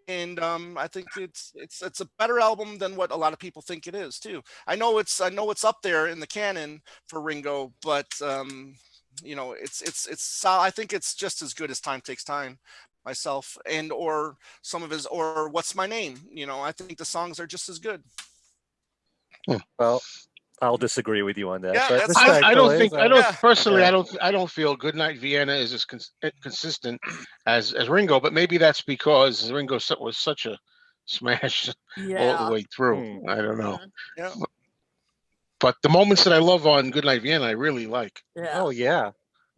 and I think it's a better album than what a lot of people think it is too. I know it's up there in the canon for Ringo, but I think it's just as good as Time Takes Time myself, and or some of his, or What's My Name. I think the songs are just as good. Well, I'll disagree with you on that, Yeah, but that's I don't respectfully, think I so, don't yeah. personally. yeah. I don't feel Goodnight Vienna is as consistent as Ringo, but maybe that's because Ringo was such a smash all the Yeah. way through. Hmm. I don't know, Mhm. Yeah. but the moments that I love on Goodnight Vienna, I really like. Yeah. Oh yeah,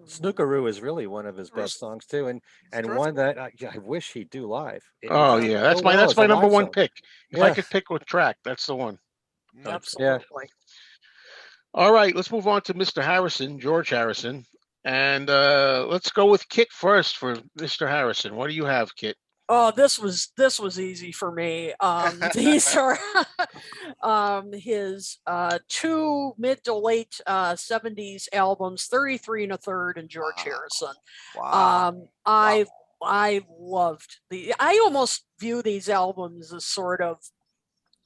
Mhm. Snookeroo is really one of his Bruce, best songs too, it's and one terrific. that I wish he'd do live. It Oh Yeah. fits yeah, so well that's as a my number live one song. pick. If I Yeah, could pick a track, that's the one. Yeah. yeah. Absolutely. All right, let's move on to Mr. Harrison, George Harrison, and let's go with Kit first for Mr. Harrison. What do you have, Kit? Oh, this was easy for me. These are his two mid to late 70s albums, 33 and a third, and George Wow. Harrison. Wow. I Wow. I loved I almost view these albums as sort of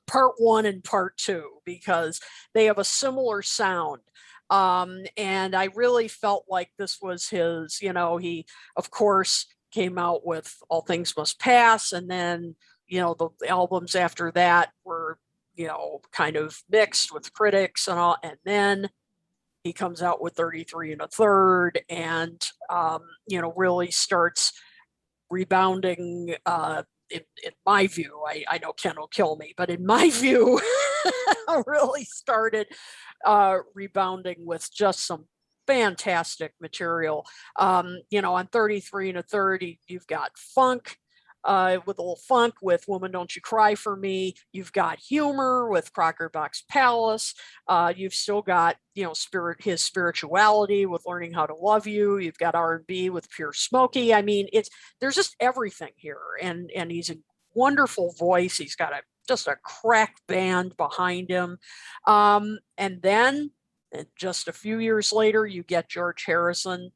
part one and part two because they have a similar sound. And I really felt like this was his, he, of course, came out with All Things Must Pass. And then, the albums after that were, kind of mixed with critics and all. And then he comes out with 33 and a third and, really starts rebounding in my view. I know Ken will kill me, but in my view, really started rebounding with just some fantastic material. On 33 and a 30, you've got funk. With a little funk with Woman Don't You Cry for Me. You've got humor with Crocker Box Palace. You've still got, his spirituality with Learning How to Love You. You've got R&B with Pure Smoky. I mean, there's just everything here. And he's a wonderful voice. He's got just a crack band behind him. And then just a few years later, you get George Harrison,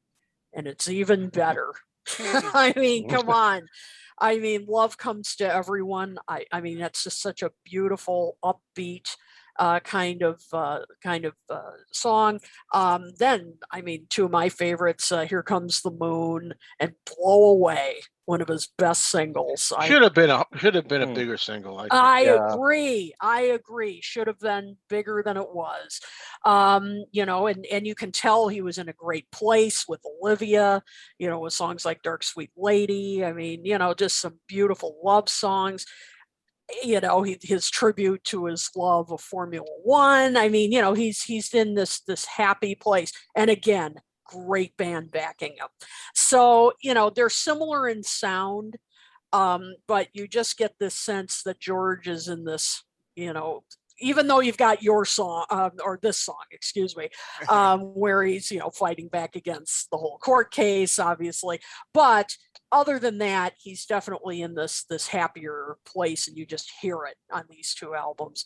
and it's even better. I mean, come on. I mean, Love Comes to Everyone. I mean, that's just such a beautiful, upbeat kind of song. Then, I mean, two of my favorites, Here Comes the Moon and Blow Away, one of his best singles. Should have been a Hmm. bigger single, I think. I Yeah. agree. I agree. Should have been bigger than it was. And you can tell he was in a great place with Olivia, with songs like Dark Sweet Lady. I mean, just some beautiful love songs. His tribute to his love of Formula One. I mean, he's in this happy place. And again, great band backing him. So, they're similar in sound, but you just get this sense that George is in this, even though you've got your song or this song, excuse me, where he's, fighting back against the whole court case, obviously. But other than that, he's definitely in this happier place, and you just hear it on these two albums.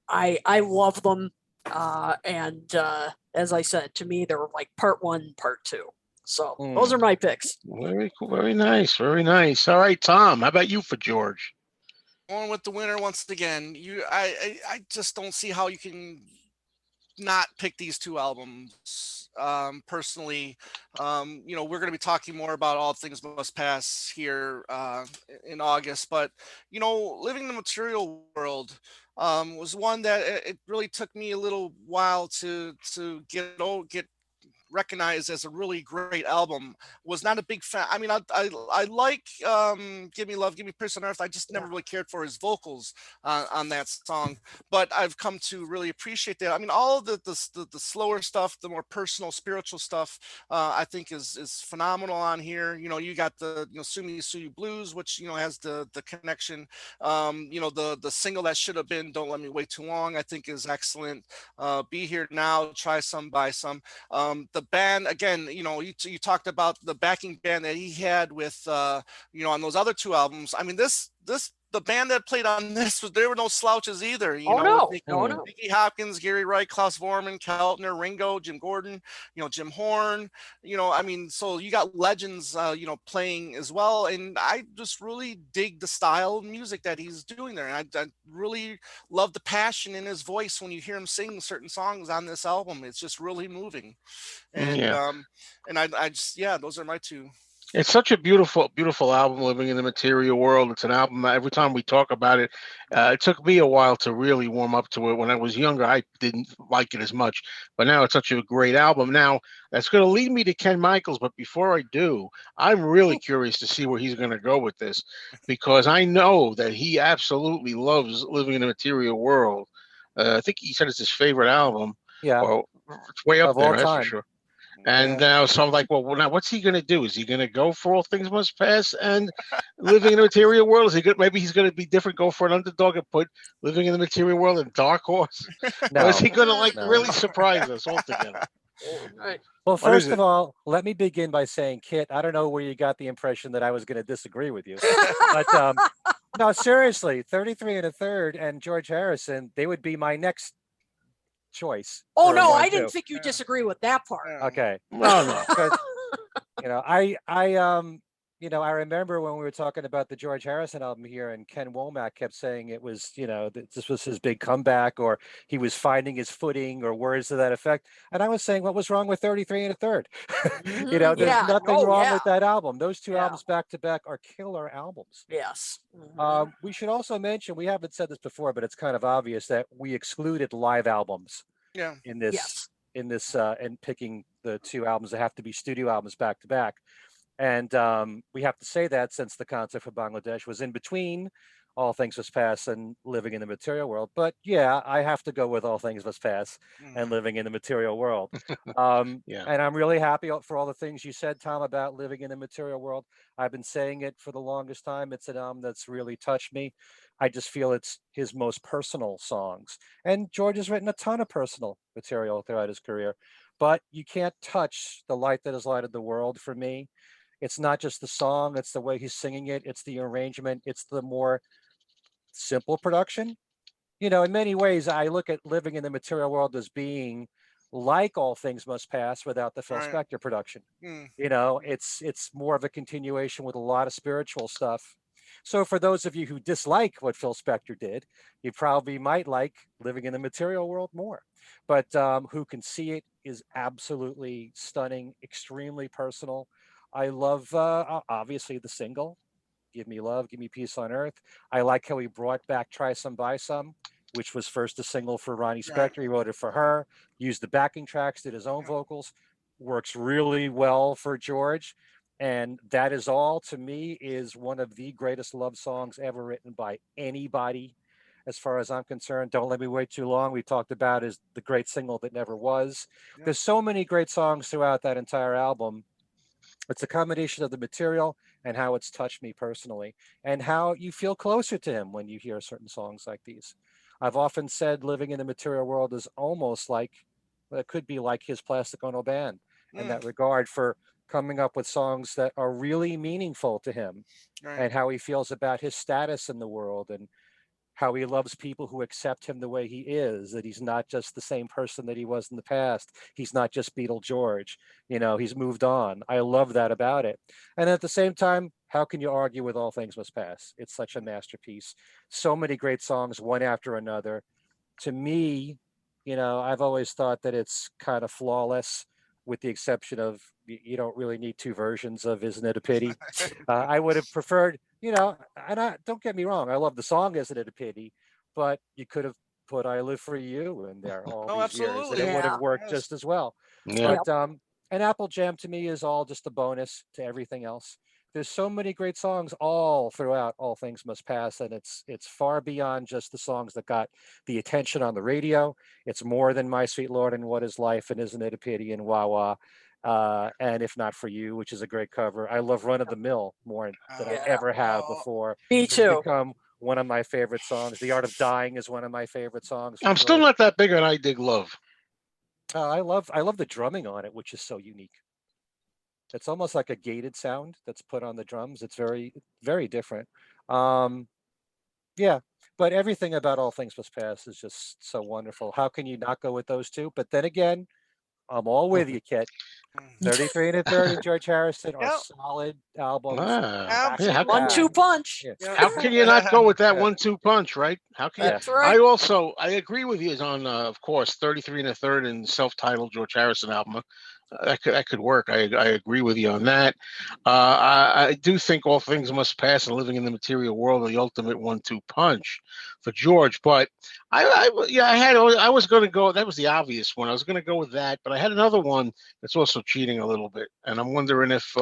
I love them. And as I said, to me, they're like part one, part two. So those are my picks. Very cool. Very nice. Very nice. All right, Tom. How about you for George? Going with the winner once again. I just don't see how you can not pick these two albums. Personally, we're going to be talking more about All Things Must Pass here in August, but Living the Material World was one that it really took me a little while to get recognized as a really great album. Was not a big fan. I mean, I like Give Me Love, Give Me Peace on Earth. I just never really cared for his vocals on that song, but I've come to really appreciate that. I mean, all of the slower stuff, the more personal, spiritual stuff, I think is phenomenal on here. You got the Sue Me Sue You Blues, which has the connection. The single that should have been Don't Let Me Wait Too Long, I think is excellent. Be Here Now, Try Some, Buy Some. The the band again, you talked about the backing band that he had with on those other two albums. I mean, the band that played on this there were no slouches either. Oh no, with no, no. Nicky Hopkins, Gary Wright, Klaus Vormann, Keltner, Ringo, Jim Gordon, Jim Horn. I mean, so you got legends, playing as well, and I just really dig the style of music that he's doing there, and I really love the passion in his voice when you hear him sing certain songs on this album. It's just really moving, and Yeah. I just those are my two. It's such a beautiful, beautiful album, Living in the Material World. It's an album that every time we talk about it, it took me a while to really warm up to it. When I was younger, I didn't like it as much, but now it's such a great album. Now, that's going to lead me to Ken Michaels, but before I do, I'm really curious to see where he's going to go with this, because I know that he absolutely loves Living in the Material World. I think he said it's his favorite album. Yeah. Well, it's way up Of all there, that's for time. sure. And so I'm like, well, now what's he going to do? Is he going to go for All Things Must Pass and Living in the Material World? Is he good? Maybe he's going to be different, go for an underdog and put Living in the Material World and Dark Horse? No. Or is he going to No. really surprise us altogether? Right. Well, What is first of all, let me begin by saying, Kit, I don't know where you got the impression that I was going to disagree with you, but no, seriously, 33 and a third and George Harrison, they would be my next choice. Oh for no, one, I didn't two. think you disagree with that part. Okay. No. Because I remember when we were talking about the George Harrison album here, and Ken Womack kept saying it was, that this was his big comeback, or he was finding his footing, or words to that effect. And I was saying, what was wrong with 33 and a third? There's Yeah. nothing Oh, wrong yeah. with that album. Those two Yeah. albums back to back are killer albums. Yes. We should also mention, we haven't said this before, but it's kind of obvious that we excluded live albums Yeah. in this Yes. and picking the two albums that have to be studio albums back to back. And we have to say that since the concert for Bangladesh was in between All Things Must Pass and Living in the Material World. But yeah, I have to go with All Things Must Pass and Living in the Material World. Yeah. And I'm really happy for all the things you said, Tom, about Living in the Material World. I've been saying it for the longest time. It's an album that's really touched me. I just feel it's his most personal songs. And George has written a ton of personal material throughout his career. But you can't touch The Light That Has Lighted the World for me. It's not just the song, it's the way he's singing it, it's the arrangement, it's the more simple production. In many ways, I look at Living in the Material World as being like All Things Must Pass without the Phil Right. Spector production. Mm. It's more of a continuation with a lot of spiritual stuff. So for those of you who dislike what Phil Spector did, you probably might like Living in the Material World more. But who can see it is absolutely stunning, extremely personal. I love, obviously, the single, Give Me Love, Give Me Peace on Earth. I like how he brought back Try Some, Buy Some, which was first a single for Ronnie Spector. He wrote it for her, used the backing tracks, did his own vocals. Works really well for George. And That Is All, to me, is one of the greatest love songs ever written by anybody, as far as I'm concerned. Don't Let Me Wait Too Long, we talked about, is the great single that never was. There's so many great songs throughout that entire album. It's a combination of the material and how it's touched me personally, and how you feel closer to him when you hear certain songs like these. I've often said Living in the Material World is almost like, it could be like his Plastic Ono Band in that regard, for coming up with songs that are really meaningful to him, and how he feels about his status in the world, and how he loves people who accept him the way he is, that he's not just the same person that he was in the past. He's not just Beatle George, he's moved on. I love that about it. And at the same time, how can you argue with All Things Must Pass? It's such a masterpiece. So many great songs, one after another. To me, I've always thought that it's kind of flawless, with the exception of you don't really need two versions of Isn't It a Pity? I would have preferred, and don't get me wrong, I love the song Isn't It a Pity, but you could have put I Live for You in there all these years, and absolutely. it would have Yeah. worked just as well. Yeah. But and Apple Jam to me is all just a bonus to everything else. There's so many great songs all throughout All Things Must Pass, and it's far beyond just the songs that got the attention on the radio. It's more than My Sweet Lord and What Is Life and Isn't It a Pity and Wah Wah, and If Not for You, which is a great cover. I love Run of the Mill more than I ever have before. Me It's too. become one of my favorite songs. The Art of Dying is one of my favorite songs. I'm still not that big on I Dig Love. I love the drumming on it, which is so unique. It's almost like a gated sound that's put on the drums. It's very, very different. Um, yeah, but everything about All Things Must Pass is just so wonderful. How can you not go with those two? But then again, I'm all with you, Kit. 33 and a third and George Harrison are Yep, solid albums back Yeah, to how can 1-2 back. absolutely. punch. Yeah, Yeah. how can you not go with that yeah, 1-2 punch, right? How can you? yeah. That's right. I agree with you on, of course, 33 and a third and self-titled George Harrison album. That could work. I agree with you on that. I do think All Things Must Pass and Living in the Material World are the ultimate 1-2 punch for George. But I was going to go. That was the obvious one. I was going to go with that, but I had another one that's also cheating a little bit, and I'm wondering if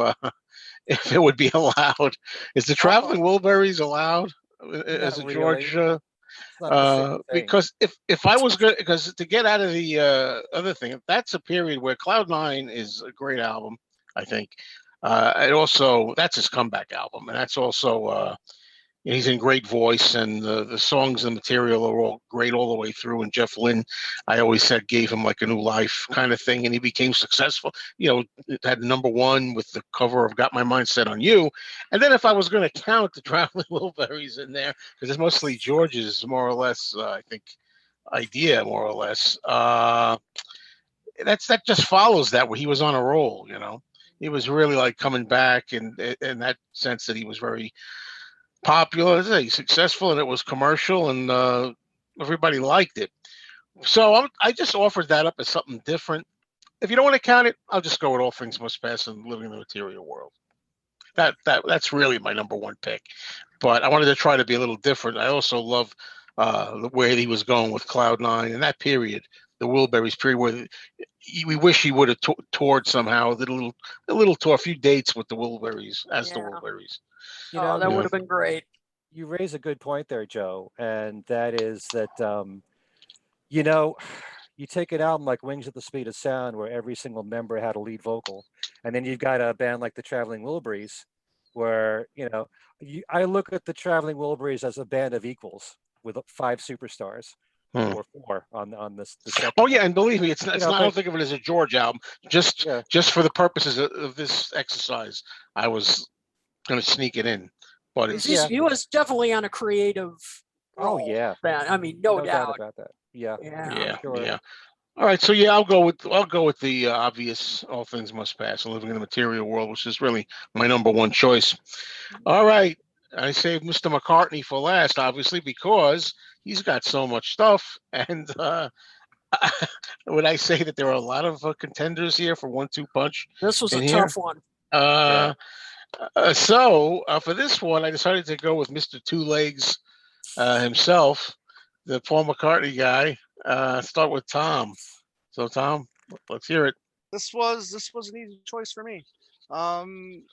if it would be allowed. Is the Uh-oh. Traveling Wilburys allowed as Not a really. George? It's not the same thing. Because if I was good, because to get out of the other thing, that's a period where Cloud Nine is a great album, I think. And also that's his comeback album, and that's also he's in great voice, and the songs and material are all great all the way through. And Jeff Lynne, I always said, gave him like a new life kind of thing, and he became successful. It had number one with the cover of "Got My Mind Set on You." And then if I was going to count the Traveling Wilburys in there, because it's mostly George's, more or less, I think, idea, more or less. That just follows that where he was on a roll. He was really like coming back, and in that sense that he was very popular, successful, and it was commercial, and everybody liked it. So I just offered that up as something different. If you don't want to count it, I'll just go with All Things Must Pass and Living in the Material World. That's really my number one pick. But I wanted to try to be a little different. I also love the way he was going with Cloud Nine and that period, the Wilburys period, where we wish he would have toured somehow. Did a little tour, a few dates with the Wilburys as the Yeah. Wilburys. You Oh, know, that You would know, have been great. you raise a good point there, Joe, and that is that you know, you take an album like Wings at the Speed of Sound, where every single member had a lead vocal, and then you've got a band like the Traveling Wilburys, where I look at the Traveling Wilburys as a band of equals with five superstars, hmm. or four on the second Oh yeah, album. and believe me, it's not. You It's know, not. I but don't think of it as a George album. Just yeah, just for the purposes of this exercise, I was going to sneak it in, but He's, yeah, it's he was definitely on a creative oh role. yeah, Then I mean, no no doubt doubt. about that. Yeah, Yeah. yeah, sure. yeah. All right, so yeah, I'll go with the obvious. All Things Must Pass and Living in the Material World, which is really my number one choice. All right, I saved Mr. McCartney for last, obviously, because he's got so much stuff, and would I say that there are a lot of contenders here for 1-2 punch This was in a here? tough one. Yeah. Uh, so for this one, I decided to go with Mr. Two Legs himself, the Paul McCartney guy. Start with Tom. So Tom, let's hear it. This was an easy choice for me. Um,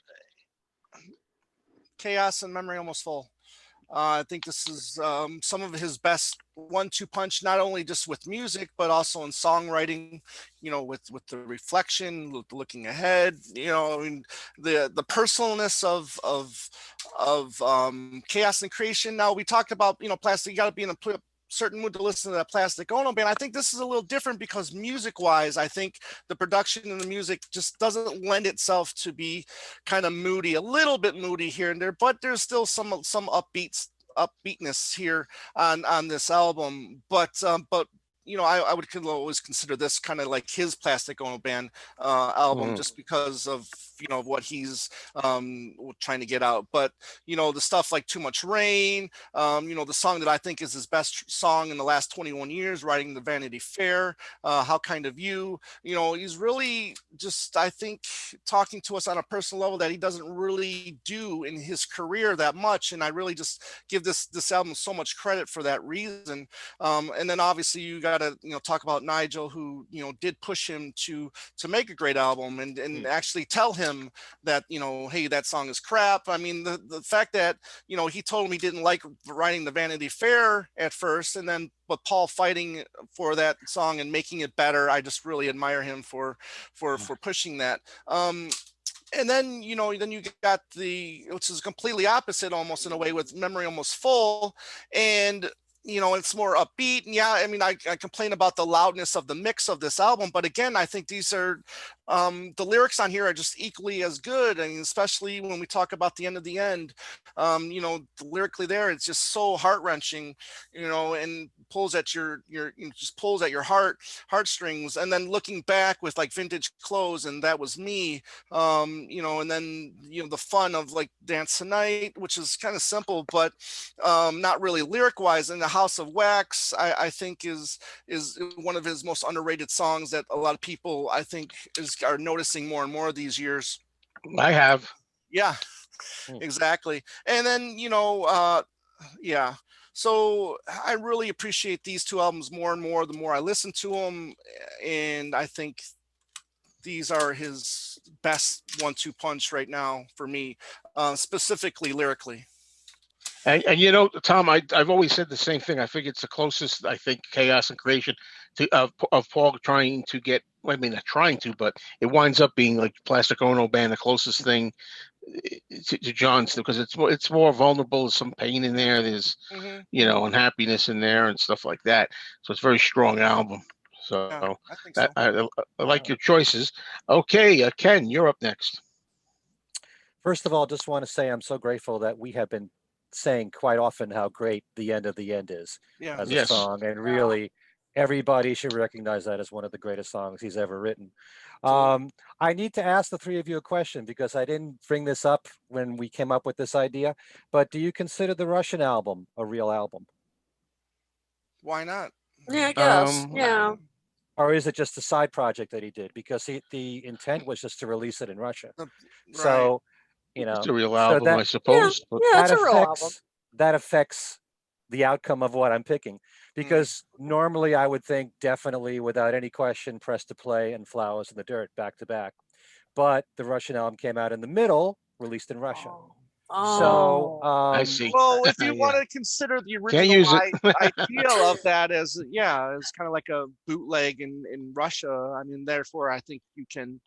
Chaos and Memory Almost Full. I think this is some of his best one-two punch, not only just with music, but also in songwriting. With the reflection, looking ahead. I mean, the personalness of Chaos and Creation. Now we talked about plastic. You got to be in a certain mood to listen to that Plastic Ono Band. I think this is a little different because music-wise, I think the production and the music just doesn't lend itself to be kind of moody, a little bit moody here and there, but there's still some upbeatness here on this album. But I would always consider this kind of like his Plastic Ono Band album, Mm, just because of what he's trying to get out. But the stuff like Too Much Rain, the song that I think is his best song in the last 21 years, Riding the Vanity Fair, How Kind of You. He's really just, I think, talking to us on a personal level that he doesn't really do in his career that much. And I really just give this album so much credit for that reason. And then obviously you got to talk about Nigel, who did push him to make a great album, and actually tell him that hey, that song is crap. I mean, the fact that he told him he didn't like writing the Vanity Fair at first, and then but Paul fighting for that song and making it better, I just really admire him for pushing that. And then then you got which is completely opposite almost in a way, with Memory Almost Full. And it's more upbeat. And yeah, I mean, I complain about the loudness of the mix of this album, but again, I think these are the lyrics on here are just equally as good. I mean, especially when we talk about the end of the end, lyrically there, it's just so heart wrenching, and pulls at just pulls at your heartstrings. And then looking back with like vintage clothes, and that was me, and then the fun of like Dance Tonight, which is kind of simple, but not really lyric wise. And the House of Wax, I think is one of his most underrated songs that a lot of people, I think, are noticing more and more these years. I have. Yeah, exactly. And then yeah. So I really appreciate these two albums more and more the more I listen to them, and I think these are his best 1-2 punch right now for me, specifically lyrically. And Tom, I've always said the same thing. I think it's the closest, I think, Chaos and Creation of Paul trying to get. Well, I mean, not trying to, but it winds up being like Plastic Ono Band, the closest thing to John's, because it's more vulnerable. There's some pain in there. There's unhappiness in there and stuff like that. So it's a very strong album. So Yeah, I think so. I like your choices. Okay, Ken, you're up next. First of all, just want to say I'm so grateful that we have been saying quite often how great The End of the End is Yeah. as a Yes. song, and really everybody should recognize that as one of the greatest songs he's ever written. I need to ask the three of you a question because I didn't bring this up when we came up with this idea, but do you consider the Russian album a real album? Why not? Yeah, I guess. Yeah. Or is it just a side project that he did? Because the intent was just to release it in Russia. Right. So, It's a real so album, I suppose. but Yeah, it's a real album. that affects the outcome of what I'm picking. Because normally I would think definitely without any question, Press to Play and Flowers in the Dirt back to back. But the Russian album came out in the middle, released in Russia. So I see. Well, if you Yeah. want to consider the Can't original use it. idea of that as as kind of like a bootleg in Russia, I mean, therefore, I think you can,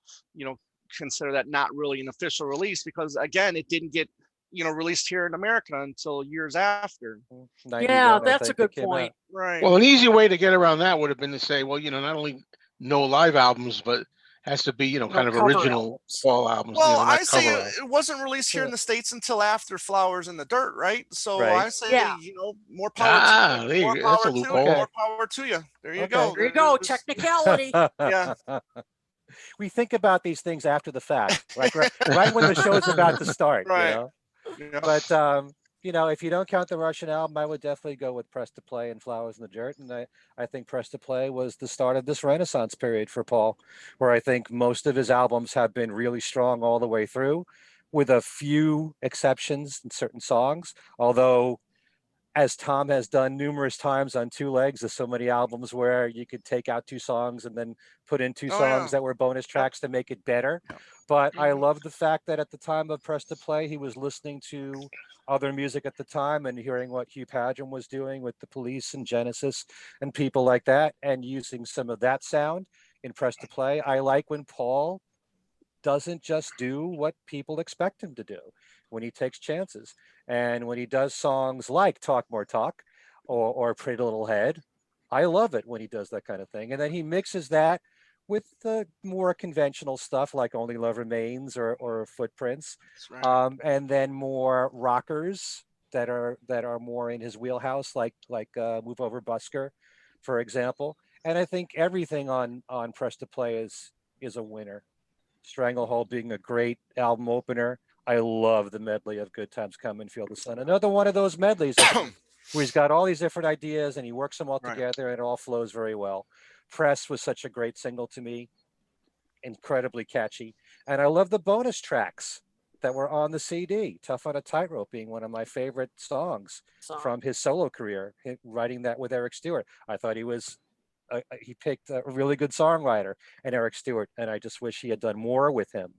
consider that not really an official release because again, it didn't get released here in America until years after. 91, Yeah, I that's a think, good it came point. out. Right. Well, an easy way to get around that would have been to say, well, not only no live albums, but has to be, kind of cover original albums. Paul albums. Well, not I say cover albums. it wasn't released here in the States until after Flowers in the Dirt, right? So Right. I say, Yeah. more power to There you. you More go. That's a power to loophole. you. More power to you. There you Okay. go. There you go. There's- Technicality. Yeah. We think about these things after the fact, like right when the show's about to start, Right. Yeah. But if you don't count the Russian album, I would definitely go with Press to Play and Flowers in the Dirt. And I think Press to Play was the start of this Renaissance period for Paul, where I think most of his albums have been really strong all the way through, with a few exceptions in certain songs. Although, as Tom has done numerous times on Two Legs, there's so many albums where you could take out two songs and then put in two songs that were bonus tracks to make it better. But I love the fact that at the time of Press to Play, he was listening to other music at the time and hearing what Hugh Padgham was doing with the Police and Genesis and people like that, and using some of that sound in Press to Play. I like when Paul doesn't just do what people expect him to do, when he takes chances. And when he does songs like Talk More Talk or Pretty Little Head, I love it when he does that kind of thing. And then he mixes that with the more conventional stuff like Only Love Remains or Footprints, Right. and then more rockers that are more in his wheelhouse, like Move Over Busker, for example. And I think everything on Press to Play is a winner. Stranglehold being a great album opener. I love the medley of Good Times Come and Feel the Sun. Another one of those medleys where he's got all these different ideas and he works them all together and it all flows very well. Press was such a great single to me, incredibly catchy. And I love the bonus tracks that were on the CD. Tough on a Tightrope being one of my favorite songs from his solo career, writing that with Eric Stewart. I thought he picked a really good songwriter and Eric Stewart, and I just wish he had done more with him,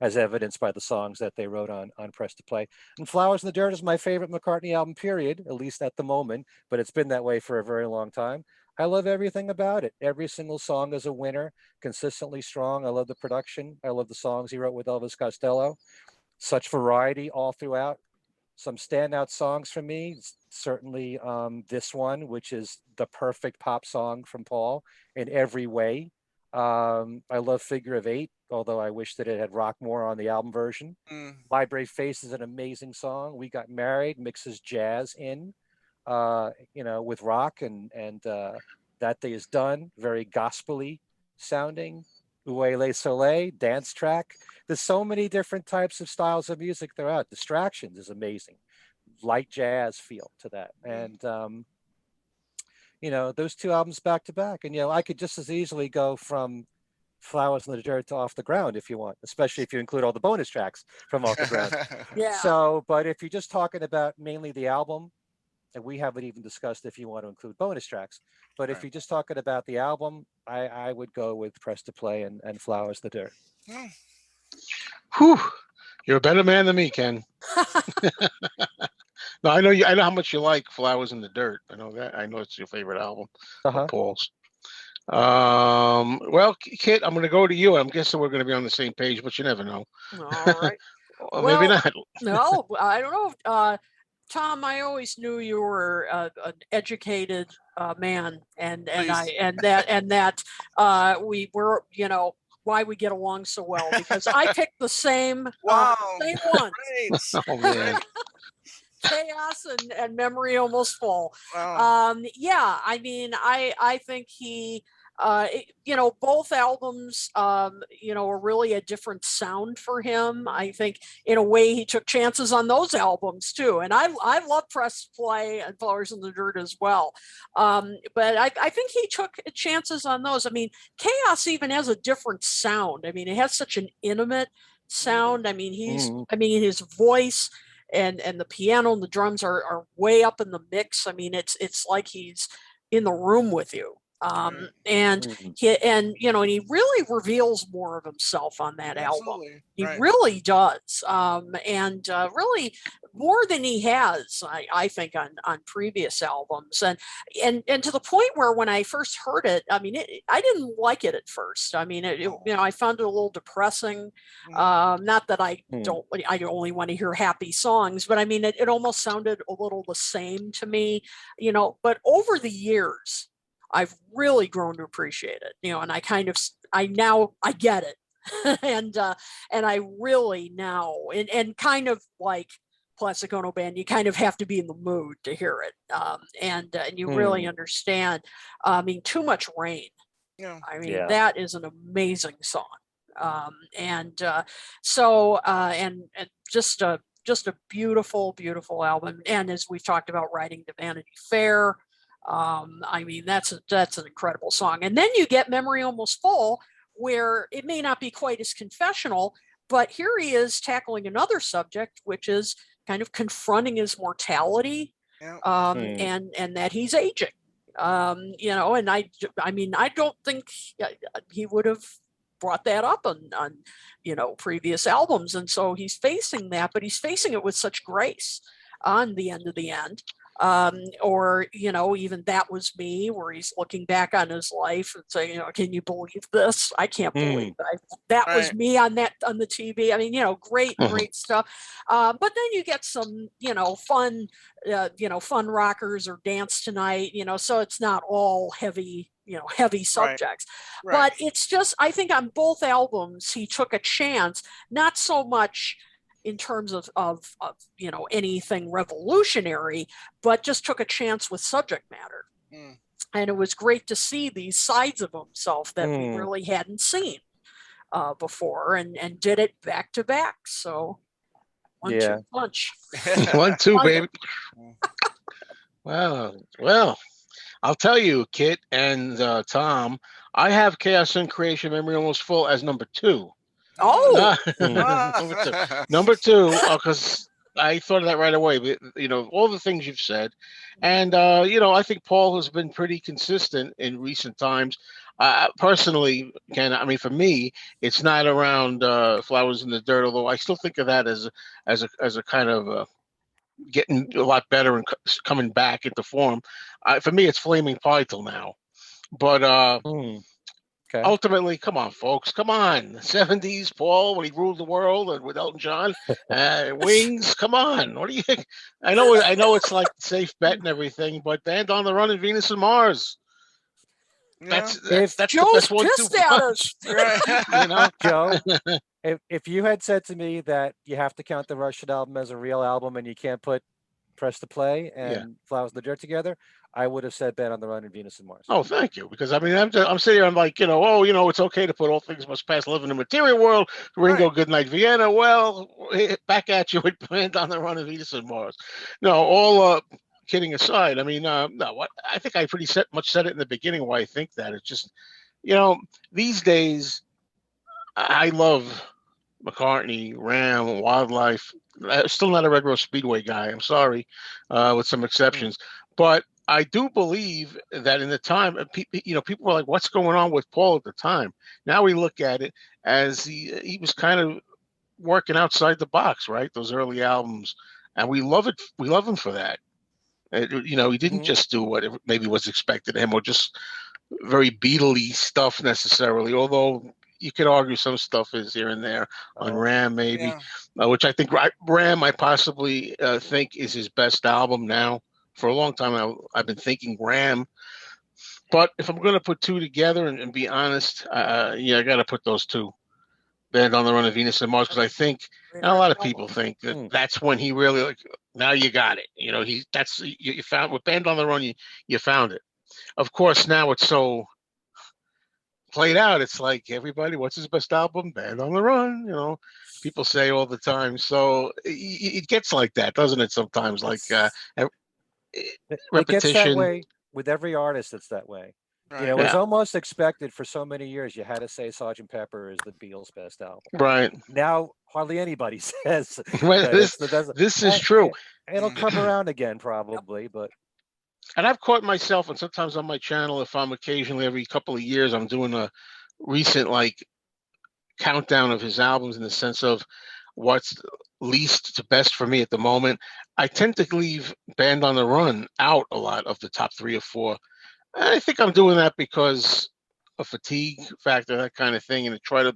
as evidenced by the songs that they wrote on Press to Play. And Flowers in the Dirt is my favorite McCartney album, period, at least at the moment, but it's been that way for a very long time. I love everything about it. Every single song is a winner, consistently strong. I love the production. I love the songs he wrote with Elvis Costello. Such variety all throughout. some standout songs for me. Certainly this one, which is the perfect pop song from Paul in every way. I love Figure of Eight, although I wish that it had rock more on the album version. My Brave Face is an amazing song. We Got Married mixes jazz in, with rock, and That Day Is Done, very gospely sounding. Oué Le Soleil, dance track. There's so many different types of styles of music throughout. Distractions is amazing. Light jazz feel to that. And, those two albums back to back. And, I could just as easily go from Flowers in the Dirt to Off the Ground if you want, especially if you include all the bonus tracks from Off the Ground. Yeah. So, but if you're just talking about mainly the album, and we haven't even discussed if you want to include bonus tracks, but if you're just talking about the album, I would go with Press to Play and Flowers in the Dirt. Whew. You're a better man than me, Ken. No, I know you. I know how much you like Flowers in the Dirt. I know that. I know it's your favorite album of Paul's. Well, Kit, I'm going to go to you. I'm guessing we're going to be on the same page, but you never know. All right. Or maybe not. No, I don't know. Tom, I always knew you were an educated man, and that we were, why we get along so well, because I picked the same same one. Oh man. Chaos and Memory Almost Full. Wow. Yeah, I mean, I think he, both albums, are really a different sound for him. I think in a way he took chances on those albums too. And I love Press Play and Flowers in the Dirt as well. But I think he took chances on those. I mean, Chaos even has a different sound. I mean, it has such an intimate sound. I mean, his voice and the piano and the drums are way up in the mix. I mean, it's like he's in the room with you. And he really reveals more of himself on that album. He really does. Really more than he has, I think, on previous albums. And to the point where when I first heard it, I mean, I didn't like it at first. I mean, I found it a little depressing. Not that I only want to hear happy songs, but I mean, it almost sounded a little the same to me, but over the years, I've really grown to appreciate it, and I get it. and I really now, and kind of like Plastic Ono Band, you kind of have to be in the mood to hear it. And you really understand. I mean, Too Much Rain. I mean, that is an amazing song. And just a beautiful, beautiful album. And as we've talked about, Riding to Vanity Fair. I mean, that's an incredible song. And then you get Memory Almost Full, where it may not be quite as confessional, but here he is tackling another subject, which is kind of confronting his mortality, and that he's aging. And I mean, I don't think he would have brought that up on previous albums. And so he's facing that, but he's facing it with such grace on The End of the End. Or even That Was Me, where he's looking back on his life and saying, can you believe this? I can't believe that was me on the TV. I mean, great stuff. But then you get some fun rockers or Dance Tonight, so it's not all heavy subjects. But it's just, I think on both albums he took a chance, not so much in terms of anything revolutionary, but just took a chance with subject matter. And it was great to see these sides of himself that we really hadn't seen before, and did it back to back. So 1-2 punch. 1-2, baby. Well, I'll tell you, Kit and Tom, I have Chaos and Creation, Memory Almost Full as number 2. Oh, number two, because I thought of that right away. But, all the things you've said, and I think Paul has been pretty consistent in recent times. Personally, Ken, I mean, for me, it's not around Flowers in the Dirt, although I still think of that as a kind of getting a lot better and coming back into form. For me, it's Flaming Pie till now, but. Okay. ultimately, come on, folks, come on. The 70s, Paul, when he ruled the world and with Elton John, Wings, come on. What do you think? I know it's like safe bet and everything, but Band on the Run and Venus and Mars. Yeah. If That's the Joe's best one-two pissed at punch, us. Right. you know? Joe, if you had said to me that you have to count the Russian album as a real album and you can't put Press to Play Yeah. and Flowers in the Dirt together, I would have said Band on the Run and Venus and Mars. Oh, thank you. Because I mean, I'm sitting here. I'm like, oh, it's okay to put All Things Must Pass, Live in the Material World, Ringo, Right. Goodnight Vienna. Well, back at you with Band on the Run of Venus and Mars. No, all kidding aside. I mean, no, what I think I pretty much said it in the beginning. Why I think that it's just, these days I love McCartney, Ram, Wildlife. Still not a Red Rose Speedway guy. I'm sorry, with some exceptions, but I do believe that in the time, people were like, "What's going on with Paul at the time?" Now we look at it as he was kind of working outside the box, right? Those early albums, and we love it. We love him for that. He didn't Mhm. just do what maybe was expected of him, or just very Beatle-y stuff necessarily. Although you could argue some stuff is here and there on Oh, Ram, maybe, Yeah. which I think Ram I possibly think is his best album now. For a long time, I've been thinking Ram. But if I'm going to put two together and be honest, I got to put those two. Band on the Run of Venus and Mars, because I think, and a lot of people think that Hmm. that's when he really, like, now you got it. You found with Band on the Run, you found it. Of course, now it's so played out. It's like, everybody, what's his best album? Band on the Run. People say all the time. So it gets like that, doesn't it? Sometimes, like It gets that repetition. way with every artist. It's that way. It Right. was Yeah, almost expected for so many years. You had to say Sgt. Pepper is the Beatles' best album. right. Now hardly anybody says Well, that it's this the best. this is true. It'll Mm. come around again probably, but And I've caught myself, and sometimes on my channel, if I'm occasionally every couple of years, I'm doing a recent like countdown of his albums in the sense of what's least to best for me at the moment. I tend to leave Band on the Run out a lot of the top 3 or 4. I think I'm doing that because of fatigue factor, that kind of thing, and to try to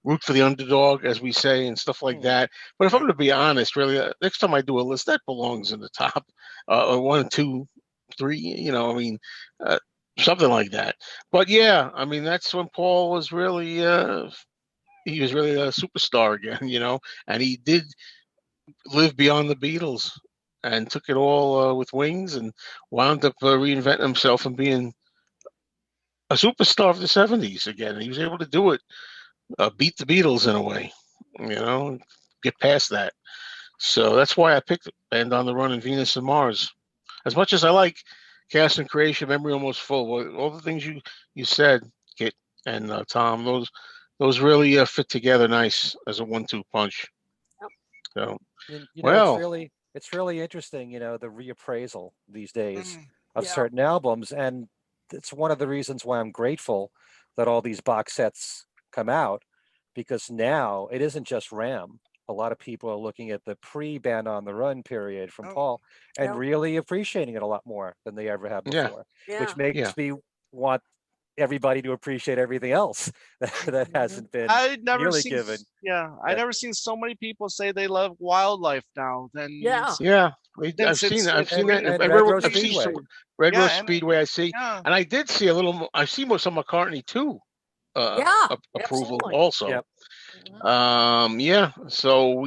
root for the underdog, as we say, and stuff like hmm, that. But if I'm Right. going to be honest, really, next time I do a list, that belongs in the top, or 1, 2, 3. I mean, uh, something like that. But yeah, I mean, that's when Paul was really, he was really a superstar again. And he did live beyond the Beatles and took it all with Wings, and wound up reinventing himself and being a superstar of the 70s again. And he was able to do it, beat the Beatles in a way, get past that. So that's why I picked Band on the Run and Venus and Mars. As much as I like Cast and Creation, Memory Almost Full, all the things you said, Kit and Tom, those really fit together nice as a 1-2 punch. Yep. So, and, well, it's really interesting. The reappraisal these days Mm. of Yeah. certain albums, and it's one of the reasons why I'm grateful that all these box sets come out, because now it isn't just Ram. A lot of people are looking at the pre-Band on the Run period from Oh. Paul and Yep. really appreciating it a lot more than they ever have yeah, before, Yeah. which makes yeah, me want everybody to appreciate everything else that hasn't been I never nearly seen. given. Yeah, I That never seen so many people say they love wildlife now than Yeah. yeah. I've since seen that. I've it's seen that. re and At Red Red, Rose I've seen some Speedway. Red yeah Rose and Speedway. I see, yeah. and I did see a little. I've seen some McCartney too. Yeah. Approval Absolutely. also. Yep. Yeah. So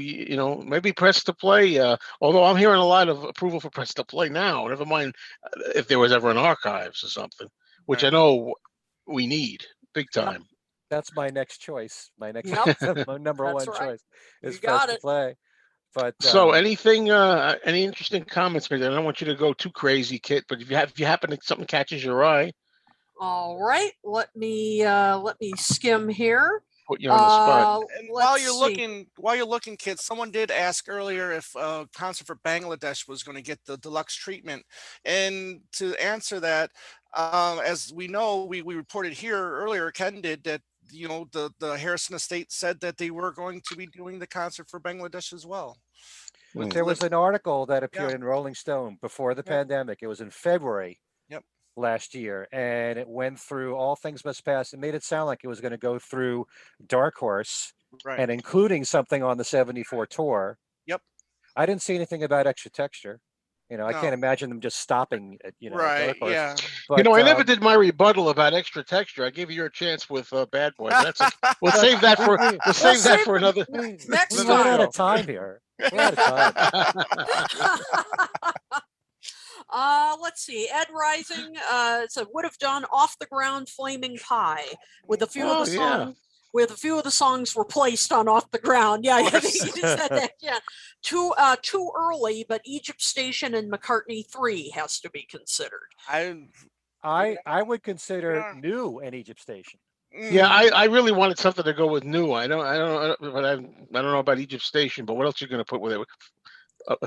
maybe Press to Play. Although I'm hearing a lot of approval for Press to Play now. Never mind if there was ever an archives or something, which I Right. know we need big Yep. time. That's my next choice. My next Yep. my number That's one right. choice You is Press got to it. Play. But So anything, any interesting comments? Maybe I don't want you to go too crazy, Kit. But if you happen to something catches your eye, All right. Let me skim here. put you on the spot. And Let's see. while you're looking, kids, someone did ask earlier if concert for Bangladesh was going to get the deluxe treatment, and to answer that, as we know, we reported here earlier, Ken did that. The Harrison estate said that they were going to be doing the concert for Bangladesh as well. With Hmm. there was an article that yeah, appeared in Rolling Stone before the yeah, pandemic. It was in February yep, last year, and it went through All Things Must Pass. It made it sound like it was going to go through Dark Horse, Right. and including something on the '74 tour. Yep. I didn't see anything about Extra Texture. I No. can't imagine them just stopping at Right. Dark Horse. Yeah. But I never did my rebuttal about Extra Texture. I gave you a chance with Bad Boy. But we'll save that for another. Next We're time. out of time here. We're out of time. Let's see. Ed Rising said would have done Off the Ground Flaming Pie with a few of the songs. With a few of the songs were placed on Off the Ground. Yeah, I think you said that. Yeah, too early, but Egypt Station and McCartney 3 has to be considered. I would consider New an Egypt Station. Yeah, I really wanted something to go with New. I don't know about Egypt Station, but what else are you going to put with it?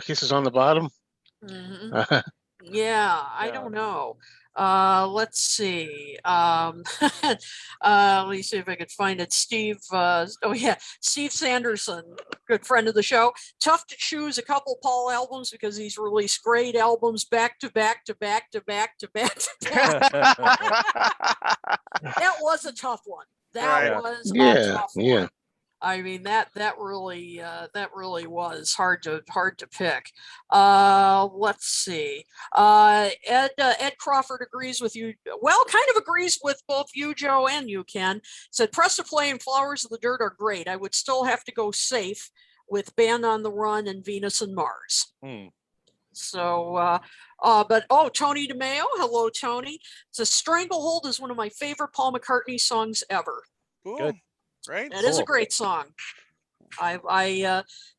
Kisses on the Bottom. Mm-hmm. Yeah, I don't know. Let's see. Let me see if I could find it. Steve Sanderson, good friend of the show. Tough to choose a couple Paul albums because he's released great albums back to back to back to back to back to back. That was a tough one. That was a tough one. I mean that really was hard to pick. Let's see. Ed Crawford agrees with you. Well, kind of agrees with both you, Joe, and you, Ken. Said Press to Play and Flowers of the Dirt are great. I would still have to go safe with Band on the Run and Venus and Mars. So, Tony DeMeo, hello, Tony. Says Stranglehold is one of my favorite Paul McCartney songs ever. Ooh. Good. Right. That is a great song. I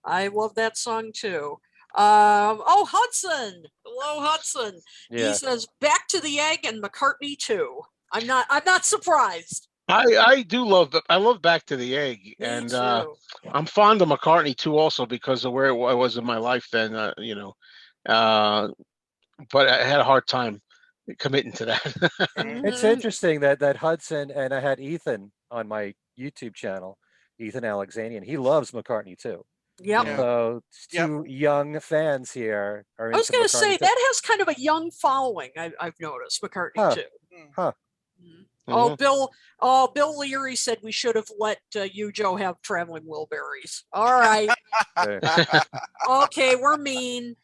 love that song too. Hudson. Hello, Hudson. Yeah. He says Back to the Egg and McCartney 2. I'm not surprised. I love Back to the Egg. Me and too. I'm fond of McCartney too, also because of where I was in my life then, but I had a hard time committing to that. It's interesting that Hudson, and I had Ethan on my YouTube channel, Ethan Alexanian. He loves McCartney too. Yep. So two young fans here are. I was going to say that has kind of a young following. I've noticed McCartney too. Huh. Mm-hmm. Bill Leary said we should have let you, Joe, have Traveling Wilburys. All right. Okay, we're mean.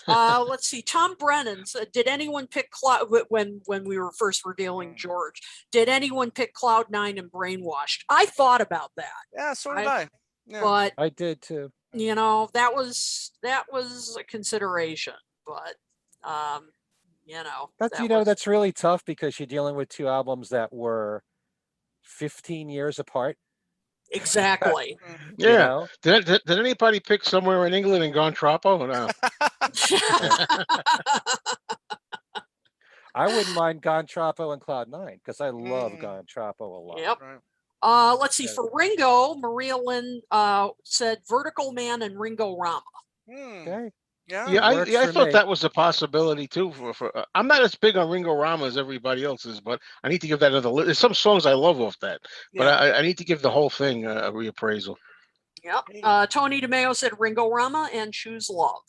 Let's see. Tom Brennan said, did anyone pick Cloud when we were first revealing George? Did anyone pick Cloud9 and Brainwashed? I thought about that. Yeah, so did I. Yeah. But I did too. That was a consideration. But that's really tough because you're dealing with two albums that were 15 years apart. Exactly. Yeah. Did anybody pick Somewhere in England and Gone Troppo? No. I wouldn't mind Gone Troppo and Cloud9 because I love Gone Troppo a lot. Yep. Let's see. For Ringo, Maria Lynn said Vertical Man and Ringo Rama. Okay. Yeah, I thought that was a possibility too. For I'm not as big on Ringo Rama as everybody else is, but I need to give that another. There's some songs I love off that, but I need to give the whole thing a reappraisal. Yep. Tony DeMeo said Ringo Rama and Choose Love.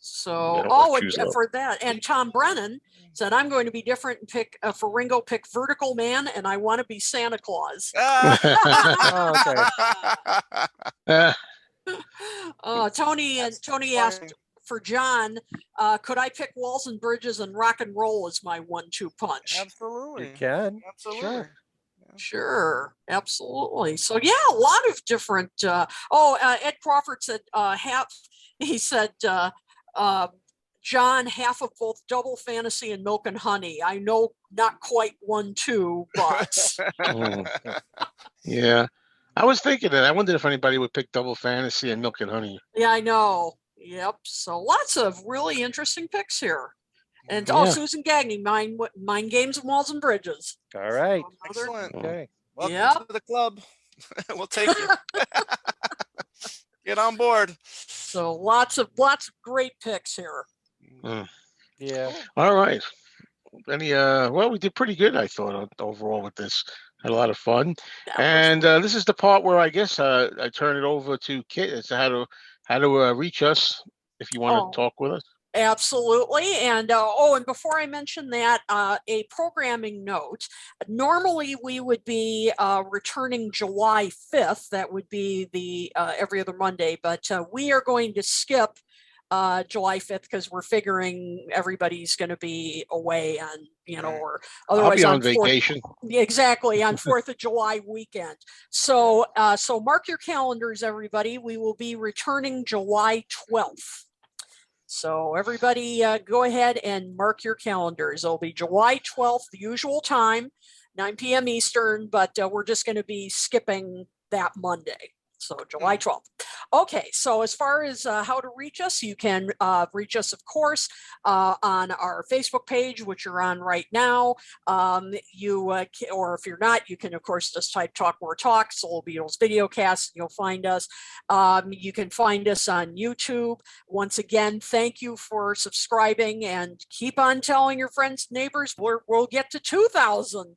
So, for that, and Tom Brennan said I'm going to be different and pick for Ringo. Pick Vertical Man, and I want to be Santa Claus. Tony asked for John, could I pick Walls and Bridges and Rock and Roll as my 1-2 punch? Absolutely. You can. Absolutely. Sure. Absolutely. So a lot of different Ed Crawford said John, half of both Double Fantasy and Milk and Honey. I know not quite 1-2, but yeah. I was thinking that. I wondered if anybody would pick Double Fantasy and Milk and Honey. Yeah, I know. Yep. So lots of really interesting picks here. And Susan Gagney, Mind Games and Walls and Bridges. All right. Excellent. Okay. Welcome to the club. We'll take you. Get on board. So lots of great picks here. Yeah. All right. We did pretty good, I thought, overall with this. Had a lot of fun. And this is the part where I guess I turn it over to Kit as to how to reach us if you want to talk with us. Absolutely. And and before I mention that, a programming note. Normally, we would be returning July 5th. That would be the every other Monday, but we are going to skip July 5th because we're figuring everybody's going to be away on, or I'll otherwise be on 4th, vacation. exactly, on 4th of July weekend. So, so mark your calendars, everybody. We will be returning July 12th. So everybody go ahead and mark your calendars. It'll be July 12th, the usual time, 9 p.m. Eastern, but we're just going to be skipping that Monday. So July 12th. Okay, so as far as how to reach us, you can reach us, of course, on our Facebook page, which you're on right now. Or if you're not, you can, of course, just type Talk More Talk, Soul Beatles Videocast, and you'll find us. You can find us on YouTube. Once again, thank you for subscribing, and keep on telling your friends, neighbors. We'll get to 2,000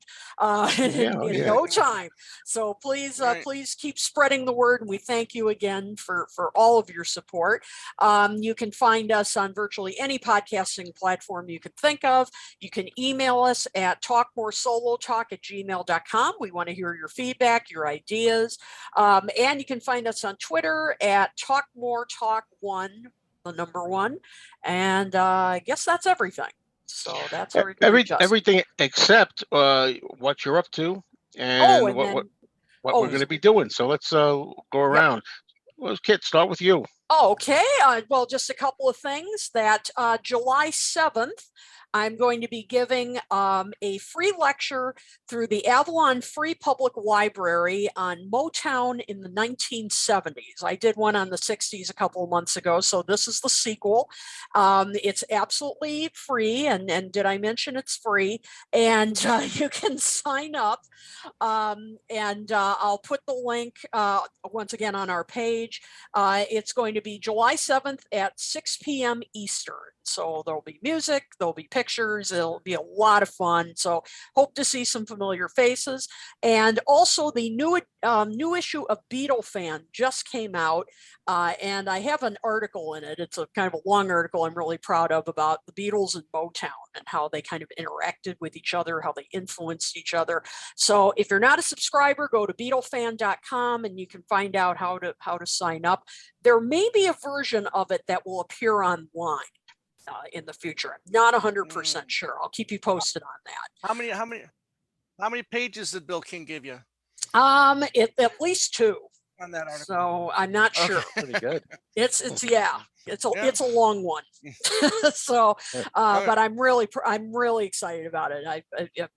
in no time. So please, please keep spreading the word. And we thank you again for all of your support. You can find us on virtually any podcasting platform you can think of. You can email us at talkmoresolotalk@gmail.com. We want to hear your feedback, your ideas. And you can find us on Twitter at talkmoretalk1, the number 1. And I guess that's everything. So that's everything except what you're up to and what we're going to be doing. So let's go around. Yep. Well, Kit, start with you. Okay. Well, just a couple of things. That July 7th, I'm going to be giving a free lecture through the Avalon Free Public Library on Motown in the 1970s. I did one on the 60s a couple of months ago, so this is the sequel. It's absolutely free, and did I mention it's free? And you can sign up, and I'll put the link once again on our page. It's going to be July 7th at 6 p.m. Eastern. So there'll be music, there'll be pictures, it'll be a lot of fun. So hope to see some familiar faces. And also the new issue of Beatle Fan just came out, and I have an article in it. It's a kind of a long article I'm really proud of about the Beatles and Motown and how they kind of interacted with each other, how they influenced each other. So if you're not a subscriber, go to beatlefan.com and you can find out how to sign up. There may be a version of it that will appear online in the future. I'm not 100% sure. I'll keep you posted on that. How many pages did Bill King give you? At least 2. On that article. So I'm not sure. Pretty good. It's a long one. So, but I'm really excited about it.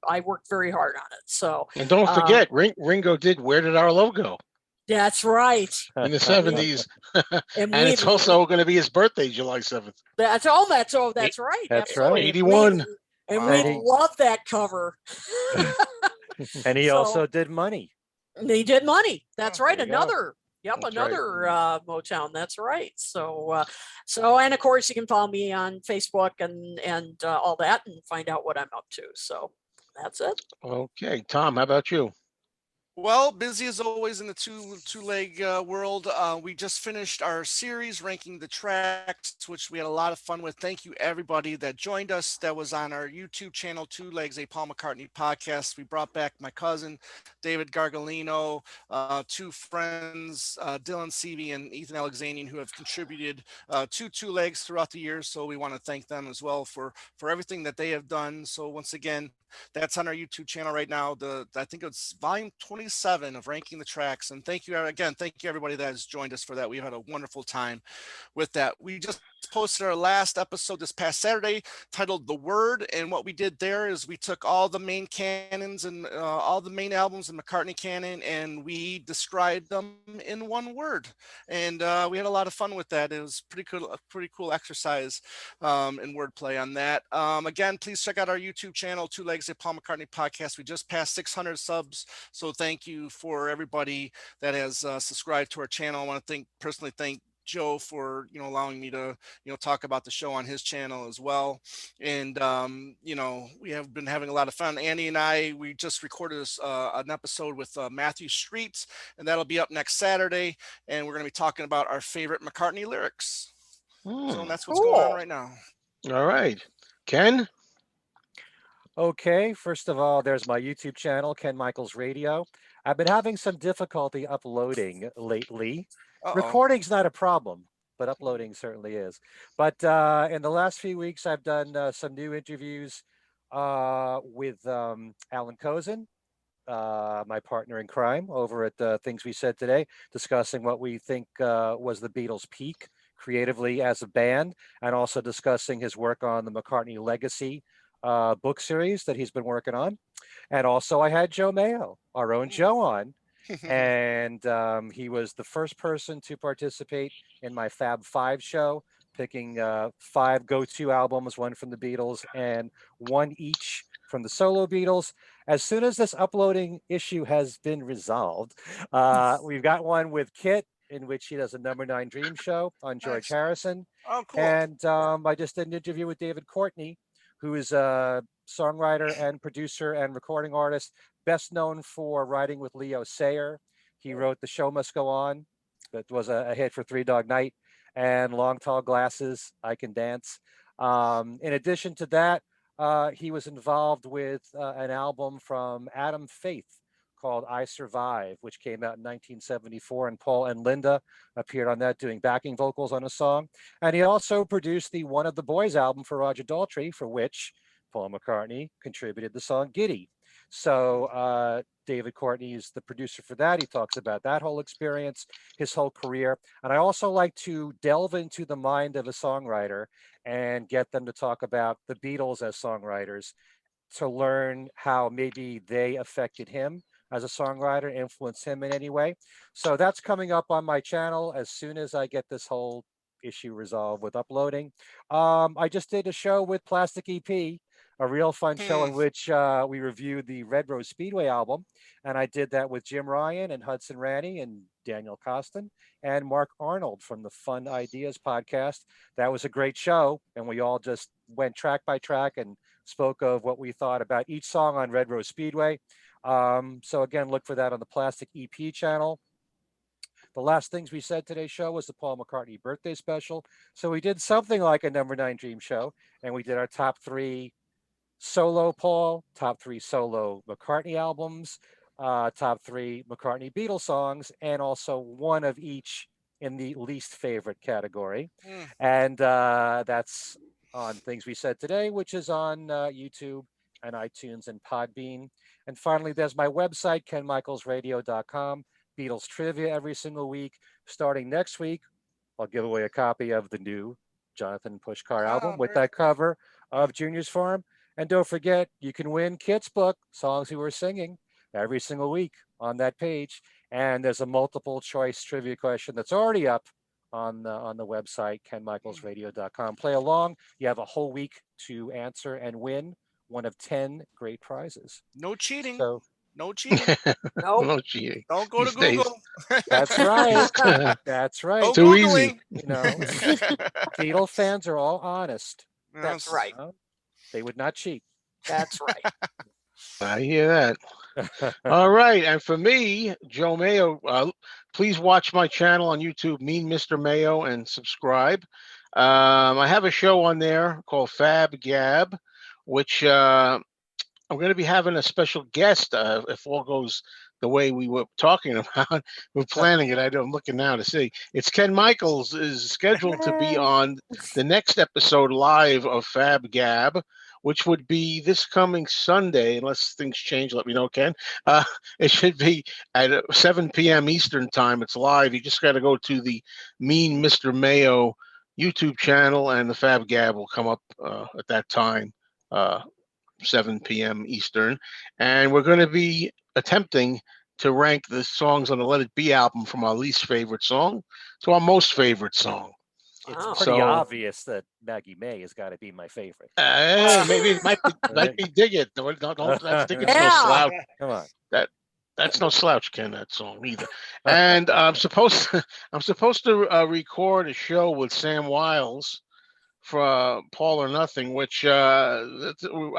I worked very hard on it. So, and don't forget, Ringo did "Where Did Our Love Go?" That's right. In the 70s. and it's also going to be his birthday, July 7th. That's right. That's absolutely. right. 81. And we love that cover. And he also did Money. He did Money. That's right. Another. Go. Yep, that's another right. Motown. That's right. So, and of course you can follow me on Facebook and all that and find out what I'm up to. So that's it. Okay, Tom, how about you? Well, busy as always in the two-leg world. We just finished our series ranking the tracks, which we had a lot of fun with. Thank you everybody that joined us. That was on our YouTube channel, Two Legs, a Paul McCartney podcast. We brought back my cousin, David Gargalino, 2 friends, Dylan Seavey and Ethan Alexanian, who have contributed to Two Legs throughout the years. So we want to thank them as well for everything that they have done. So once again, that's on our YouTube channel right now. I think it's volume 27 of ranking the tracks. And thank you again. Thank you everybody that has joined us for that. We've had a wonderful time with that. We just posted our last episode this past Saturday titled The Word. And what we did there is we took all the main canons and all the main albums in McCartney canon, and we described them in one word. And we had a lot of fun with that. It was a pretty cool exercise and wordplay on that. Again, please check out our YouTube channel, Two Legs, a Paul McCartney podcast. We just passed 600 subs. So thank you for everybody that has subscribed to our channel. I want to personally thank Joe for allowing me to talk about the show on his channel as well. And we have been having a lot of fun. Andy and we just recorded an episode with Matthew Street, and that'll be up next Saturday, and we're going to be talking about our favorite McCartney lyrics. So Hmm. that's what's going on Cool. right now. All right. Ken? Okay, first of all, there's my YouTube channel, Ken Michaels Radio. I've been having some difficulty uploading lately. Uh-oh. Recording's not a problem, but uploading certainly is. But in the last few weeks, I've done some new interviews with Alan Kozin, my partner in crime, over at Things We Said Today, discussing what we think was the Beatles' peak creatively as a band, and also discussing his work on the McCartney Legacy book series that he's been working on. And also, I had Joe Mayo, our own Joe, on, and he was the first person to participate in my Fab Five show, picking five go-to albums, one from the Beatles and one each from the solo Beatles. As soon as this uploading issue has been resolved, we've got one with Kit, in which he does a number nine Dream show on George Excellent. Harrison. Oh, cool. And I just did an interview with David Courtney, who is a songwriter and producer and recording artist, best known for writing with Leo Sayer. He wrote The Show Must Go On, that was a hit for Three Dog Night, and Long Tall Glasses, I Can Dance. In addition to that, he was involved with an album from Adam Faith called I Survive, which came out in 1974, and Paul and Linda appeared on that doing backing vocals on a song. And he also produced the One of the Boys album for Roger Daltrey, for which Paul McCartney contributed the song Giddy. So David Courtney is the producer for that. He talks about that whole experience, his whole career. And I also like to delve into the mind of a songwriter and get them to talk about the Beatles as songwriters, to learn how maybe they affected him as a songwriter, influenced him in any way. So that's coming up on my channel as soon as I get this whole issue resolved with uploading. I just did a show with Plastic EP, a real fun show Hmm. in which we reviewed the Red Rose Speedway album. And I did that with Jim Ryan and Hudson Ranny and Daniel Costin and Mark Arnold from the Fun Ideas podcast. That was a great show. And we all just went track by track and spoke of what we thought about each song on Red Rose Speedway. So again, look for that on the Plastic EP channel. The last Things We Said Today show was the Paul McCartney birthday special. So we did something like a number nine Dream show, and we did our top three solo Paul, top three solo McCartney albums, top three McCartney Beatles songs, and also one of each in the least favorite category. Hmm. And that's on Things We Said Today, which is on YouTube and iTunes and Podbean. And finally, there's my website, kenmichaelsradio.com. Beatles trivia every single week. Starting next week, I'll give away a copy of the new Jonathan Pushkar album with that cover of Junior's Farm. And don't forget, you can win Kit's book, Songs We Were Singing, every single week on that page. And there's a multiple choice trivia question that's already up on the website, kenmichaelsradio.com. Play along. You have a whole week to answer and win one of 10 great prizes. No cheating. So No cheating. Nope. No cheating. Don't go to These days. Google. that's right. That's right. No Too easy. Googling. You know, Beatle fans are all honest. That's Yes. right. You know? They would not cheat. That's right. I hear that. All right. And for me, Joe Mayo, please watch my channel on YouTube, Mean Mr. Mayo, and subscribe. I have a show on there called Fab Gab, which I'm going to be having a special guest if all goes the way we were talking about. We're planning it. I'm looking now to see. It's Ken Michaels is scheduled to be on the next episode live of Fab Gab, which would be this coming Sunday, unless things change. Let me know, Ken. It should be at 7 p.m. Eastern time. It's live. You just got to go to the Mean Mr. Mayo YouTube channel, and the Fab Gab will come up at that time. 7 p.m. Eastern, and we're going to be attempting to rank the songs on the Let It Be album from our least favorite song to our most favorite song. It's Wow. pretty So- obvious that Maggie May has got to be my favorite. Maybe it might be Dig It. Don't that's Dig It's no Yeah. slouch. Come on. That's no slouch, Ken. That song either. And I'm supposed to record a show with Sam Wiles for Paul or Nothing, which I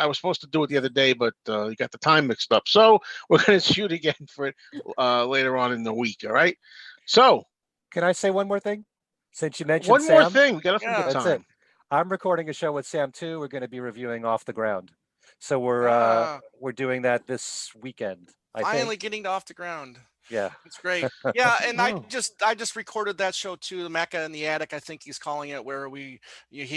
was supposed to do it the other day, but you got the time mixed up. So we're going to shoot again for it later on in the week. All right. So Can I say one more thing? Since you mentioned One more Sam, thing, we got some Yeah. good that's it. time. I'm recording a show with Sam too. We're going to be reviewing Off the Ground. So Ah, we're doing that this weekend, I finally think. getting off the ground. Yeah. It's great. Yeah, and Oh. I just recorded that show too, the Mecca in the Attic, I think he's calling it, where he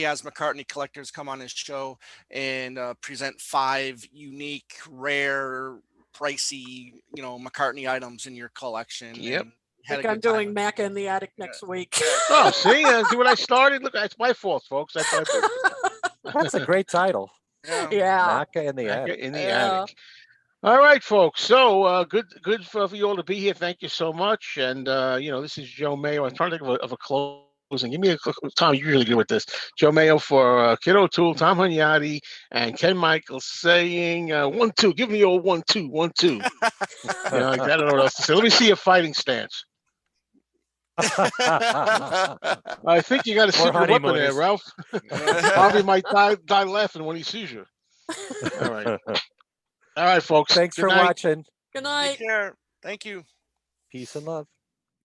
has McCartney collectors come on his show and present 5 unique, rare, pricey, McCartney items in your collection. Yep. And I had a think I'm good time. doing Mac in the Attic next week. Oh, see, see what I started? Look, that's my fault, folks. I thought That's a great title. Yeah. Yeah. Naka in the Attic. in the Yeah. attic. All right, folks. So good for you all to be here. Thank you so much. And this is Joe Mayo. I'm trying to think of a closing. Give me a Tom. You're really good with this. Joe Mayo for Kid O'Toole, Tom Hunyadi, and Ken Michaels saying 1-2. Give me your 1-2, 1-2. I don't know what else to say. Let me see your fighting stance. I think you got a More secret weapon there, honeymooners. Ralph. Harvey might die laughing when he sees you. All right. All right, folks. Thanks Good for night. watching. Good Take night. care. Thank you. Peace and love.